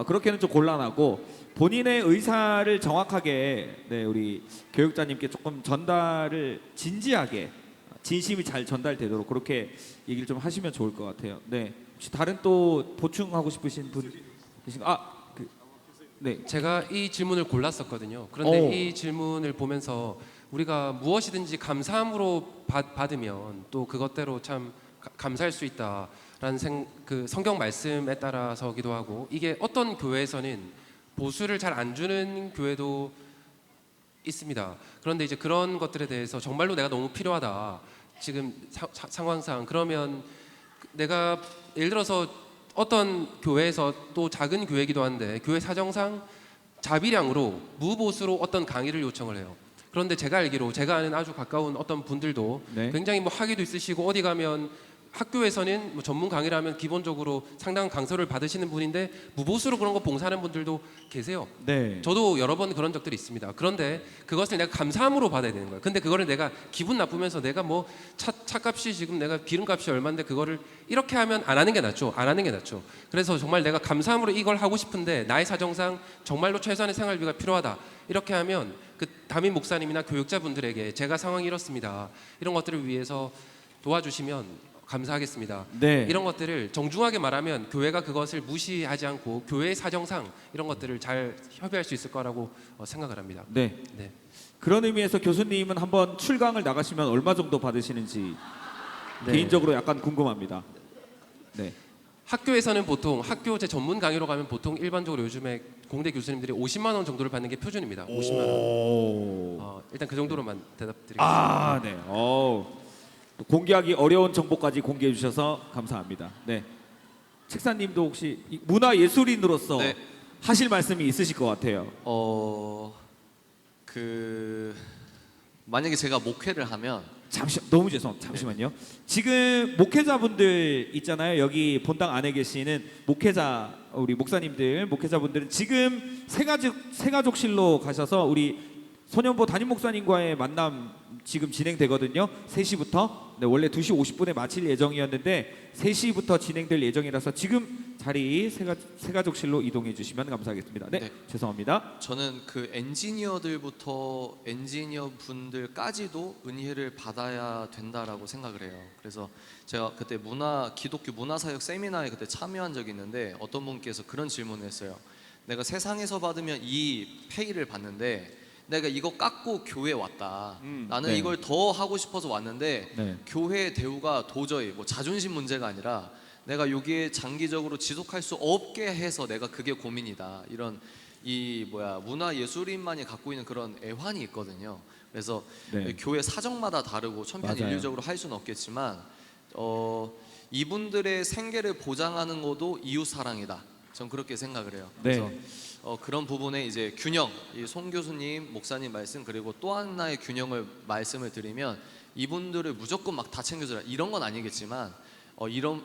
그렇게는 좀 곤란하고 본인의 의사를 정확하게 네, 우리 교육자님께 조금 전달을 진지하게 진심이 잘 전달되도록 그렇게 얘기를 좀 하시면 좋을 것 같아요. 네. 혹시 다른 또 보충하고 싶으신 분 계신가? 네. 제가 이 질문을 골랐었거든요. 그런데 오. 이 질문을 보면서 우리가 무엇이든지 감사함으로 받으면 또 그것대로 참 감사할 수 있다라는 그 성경 말씀에 따라서기도 하고 이게 어떤 교회에서는 보수를 잘 안 주는 교회도 있습니다. 그런데 이제 그런 것들에 대해서 정말로 내가 너무 필요하다. 지금 상황상 그러면 내가 예를 들어서 어떤 교회에서 또 작은 교회이기도 한데 교회 사정상 자비량으로 무보수로 어떤 강의를 요청을 해요. 그런데 제가 알기로 제가 아는 아주 가까운 어떤 분들도 네. 굉장히 뭐 학위도 있으시고 어디 가면 학교에서는 뭐 전문 강의를 하면 기본적으로 상당한 강서를 받으시는 분인데 무보수로 그런 거 봉사하는 분들도 계세요. 네. 저도 여러 번 그런 적들이 있습니다. 그런데 그것을 내가 감사함으로 받아야 되는 거예요. 근데 그거를 내가 기분 나쁘면서 내가 뭐 차값이 지금 내가 기름값이 얼마인데 그거를 이렇게 하면 안 하는 게 낫죠. 안 하는 게 낫죠. 그래서 정말 내가 감사함으로 이걸 하고 싶은데 나의 사정상 정말로 최소한의 생활비가 필요하다. 이렇게 하면 그 담임 목사님이나 교육자분들에게 제가 상황이 이렇습니다. 이런 것들을 위해서 도와주시면 감사하겠습니다. 네. 이런 것들을 정중하게 말하면 교회가 그것을 무시하지 않고 교회의 사정상 이런 것들을 잘 협의할 수 있을 거라고 생각을 합니다. 네. 네. 그런 의미에서 교수님은 한번 출강을 나가시면 얼마 정도 받으시는지 네. 개인적으로 약간 궁금합니다. 네. 학교에서는 보통 학교 제 전문 강의로 가면 보통 일반적으로 요즘에 공대 교수님들이 50만 원 정도를 받는 게 표준입니다. 50만 원. 오. 일단 그 정도로만 대답드리겠습니다. 네. 또 공개하기 어려운 정보까지 공개해 주셔서 감사합니다. 네. 책사님도 혹시 문화예술인으로서 네. 하실 말씀이 있으실 것 같아요. 만약에 제가 목회를 하면 너무 잠시만요. 지금 목회자분들 있잖아요. 여기 본당 안에 계시는 목회자 우리 목사님들, 목회자분들은 지금 새가족실로 가셔서 우리 소년보 담임 목사님과의 만남 지금 진행되거든요. 3시부터. 네, 원래 2시 50분에 마칠 예정이었는데 3시부터 진행될 예정이라서 지금 자리 세가족실로 이동해 주시면 감사하겠습니다. 네, 네. 죄송합니다. 저는 그 엔지니어들부터 엔지니어 분들까지도 은혜를 받아야 된다라고 생각을 해요. 그래서 제가 그때 기독교 문화사역 세미나에 그때 참여한 적이 있는데 어떤 분께서 그런 질문을 했어요. 내가 세상에서 받으면 이 페이를 받는데 내가 이거 깎고 교회 왔다. 나는 네. 이걸 더 하고 싶어서 왔는데 네. 교회 대우가 도저히 뭐 자존심 문제가 아니라 내가 여기에 장기적으로 지속할 수 없게 해서 내가 그게 고민이다. 이런 문화 예술인만이 갖고 있는 그런 애환이 있거든요. 그래서 네. 교회 사정마다 다르고 천편일률적으로 할 수는 없겠지만 이분들의 생계를 보장하는 것도 이웃 사랑이다. 전 그렇게 생각을 해요. 그래서 네. 그런 부분에 이제 균형, 이 송 교수님, 목사님 말씀 그리고 또 하나의 균형을 말씀을 드리면 이분들을 무조건 막 다 챙겨주라 이런 건 아니겠지만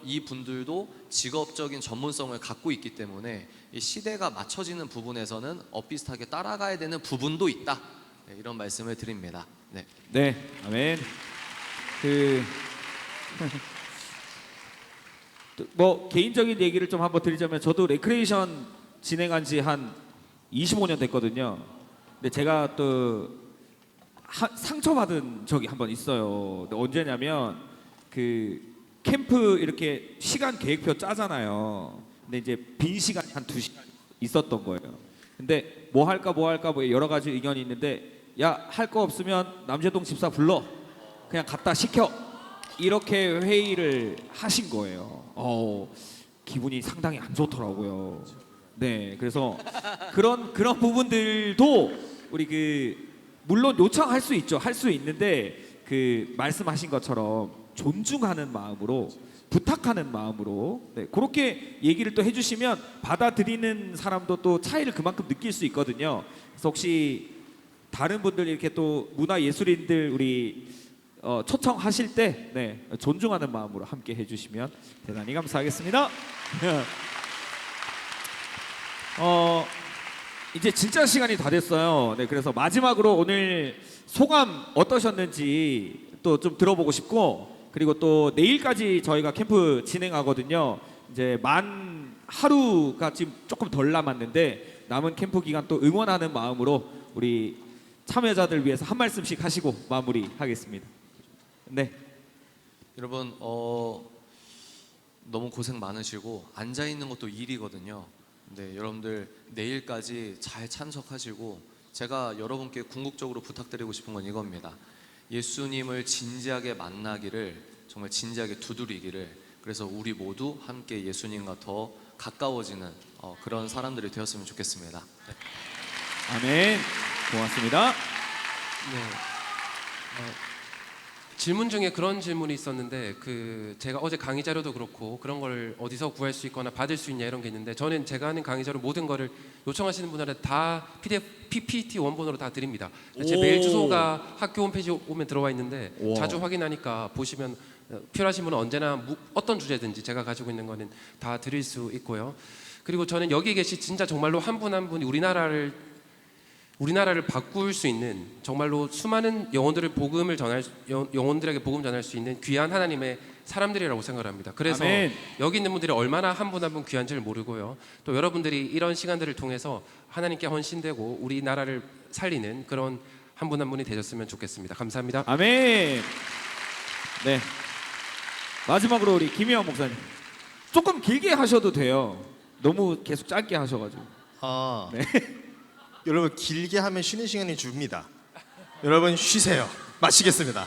이 분들도 직업적인 전문성을 갖고 있기 때문에 이 시대가 맞춰지는 부분에서는 엇비슷하게 따라가야 되는 부분도 있다. 네, 이런 말씀을 드립니다. 네. 네, 아멘. 뭐 개인적인 얘기를 좀 한번 드리자면 저도 레크레이션 진행한 지 한 25년 됐거든요. 근데 제가 또 상처받은 적이 한 번 있어요. 근데 언제냐면 그 캠프 이렇게 시간 계획표 짜잖아요. 근데 이제 빈 시간이 한 2시간 있었던 거예요. 근데 뭐 할까 뭐 여러 가지 의견이 있는데 야, 할 거 없으면 남재동 집사 불러. 그냥 갖다 시켜. 이렇게 회의를 하신 거예요. 기분이 상당히 안 좋더라고요. 네, 그래서 그런 부분들도 우리 물론 요청할 수 있죠. 할 수 있는데 말씀하신 것처럼 존중하는 마음으로 부탁하는 마음으로 그렇게 얘기를 또 해주시면 받아들이는 사람도 또 차이를 그만큼 느낄 수 있거든요. 그래서 혹시 다른 분들 이렇게 또 문화 예술인들 우리 초청하실 때 존중하는 마음으로 함께 해주시면 대단히 감사하겠습니다. 이제 진짜 시간이 다 됐어요. 네, 그래서 마지막으로 오늘 소감 어떠셨는지 또 좀 들어보고 싶고 그리고 또 내일까지 저희가 캠프 진행하거든요. 이제 만 하루가 지금 조금 덜 남았는데 남은 캠프 기간 또 응원하는 마음으로 우리 참여자들 위해서 한 말씀씩 하시고 마무리하겠습니다. 네. 여러분 너무 고생 많으시고 앉아 있는 것도 일이거든요. 네, 여러분들 내일까지 잘 참석하시고 제가 여러분께 궁극적으로 부탁드리고 싶은 건 이겁니다. 예수님을 진지하게 만나기를 정말 진지하게 두드리기를 그래서 우리 모두 함께 예수님과 더 가까워지는 그런 사람들이 되었으면 좋겠습니다. 네. 아멘. 고맙습니다. 네. 질문 중에 그런 질문이 있었는데 제가 어제 강의 자료도 그렇고 그런 걸 어디서 구할 수 있거나 받을 수 있냐 이런 게 있는데 저는 제가 하는 강의 자료 모든 거를 요청하시는 분들한테 다 PDF, PPT 원본으로 다 드립니다. 제 메일 주소가 학교 홈페이지 오면 들어와 있는데 자주 확인하니까 보시면 필요하신 분은 언제나 어떤 주제든지 제가 가지고 있는 거는 다 드릴 수 있고요. 그리고 저는 여기 계신 진짜 정말로 한 분 한 분이 우리나라를 바꿀 수 있는 정말로 수많은 영혼들에게 복음 전할 수 있는 귀한 하나님의 사람들이라고 생각을 합니다. 그래서 아멘. 여기 있는 분들이 얼마나 한 분 한 분 귀한지를 모르고요. 또 여러분들이 이런 시간들을 통해서 하나님께 헌신되고 우리나라를 살리는 그런 한 분 한 분이 되셨으면 좋겠습니다. 감사합니다. 아멘. 네. 마지막으로 우리 김희영 목사님. 조금 길게 하셔도 돼요. 너무 계속 짧게 하셔가지고. 네. 여러분 길게 하면 쉬는 시간이 줍니다. 여러분 쉬세요. 마치겠습니다.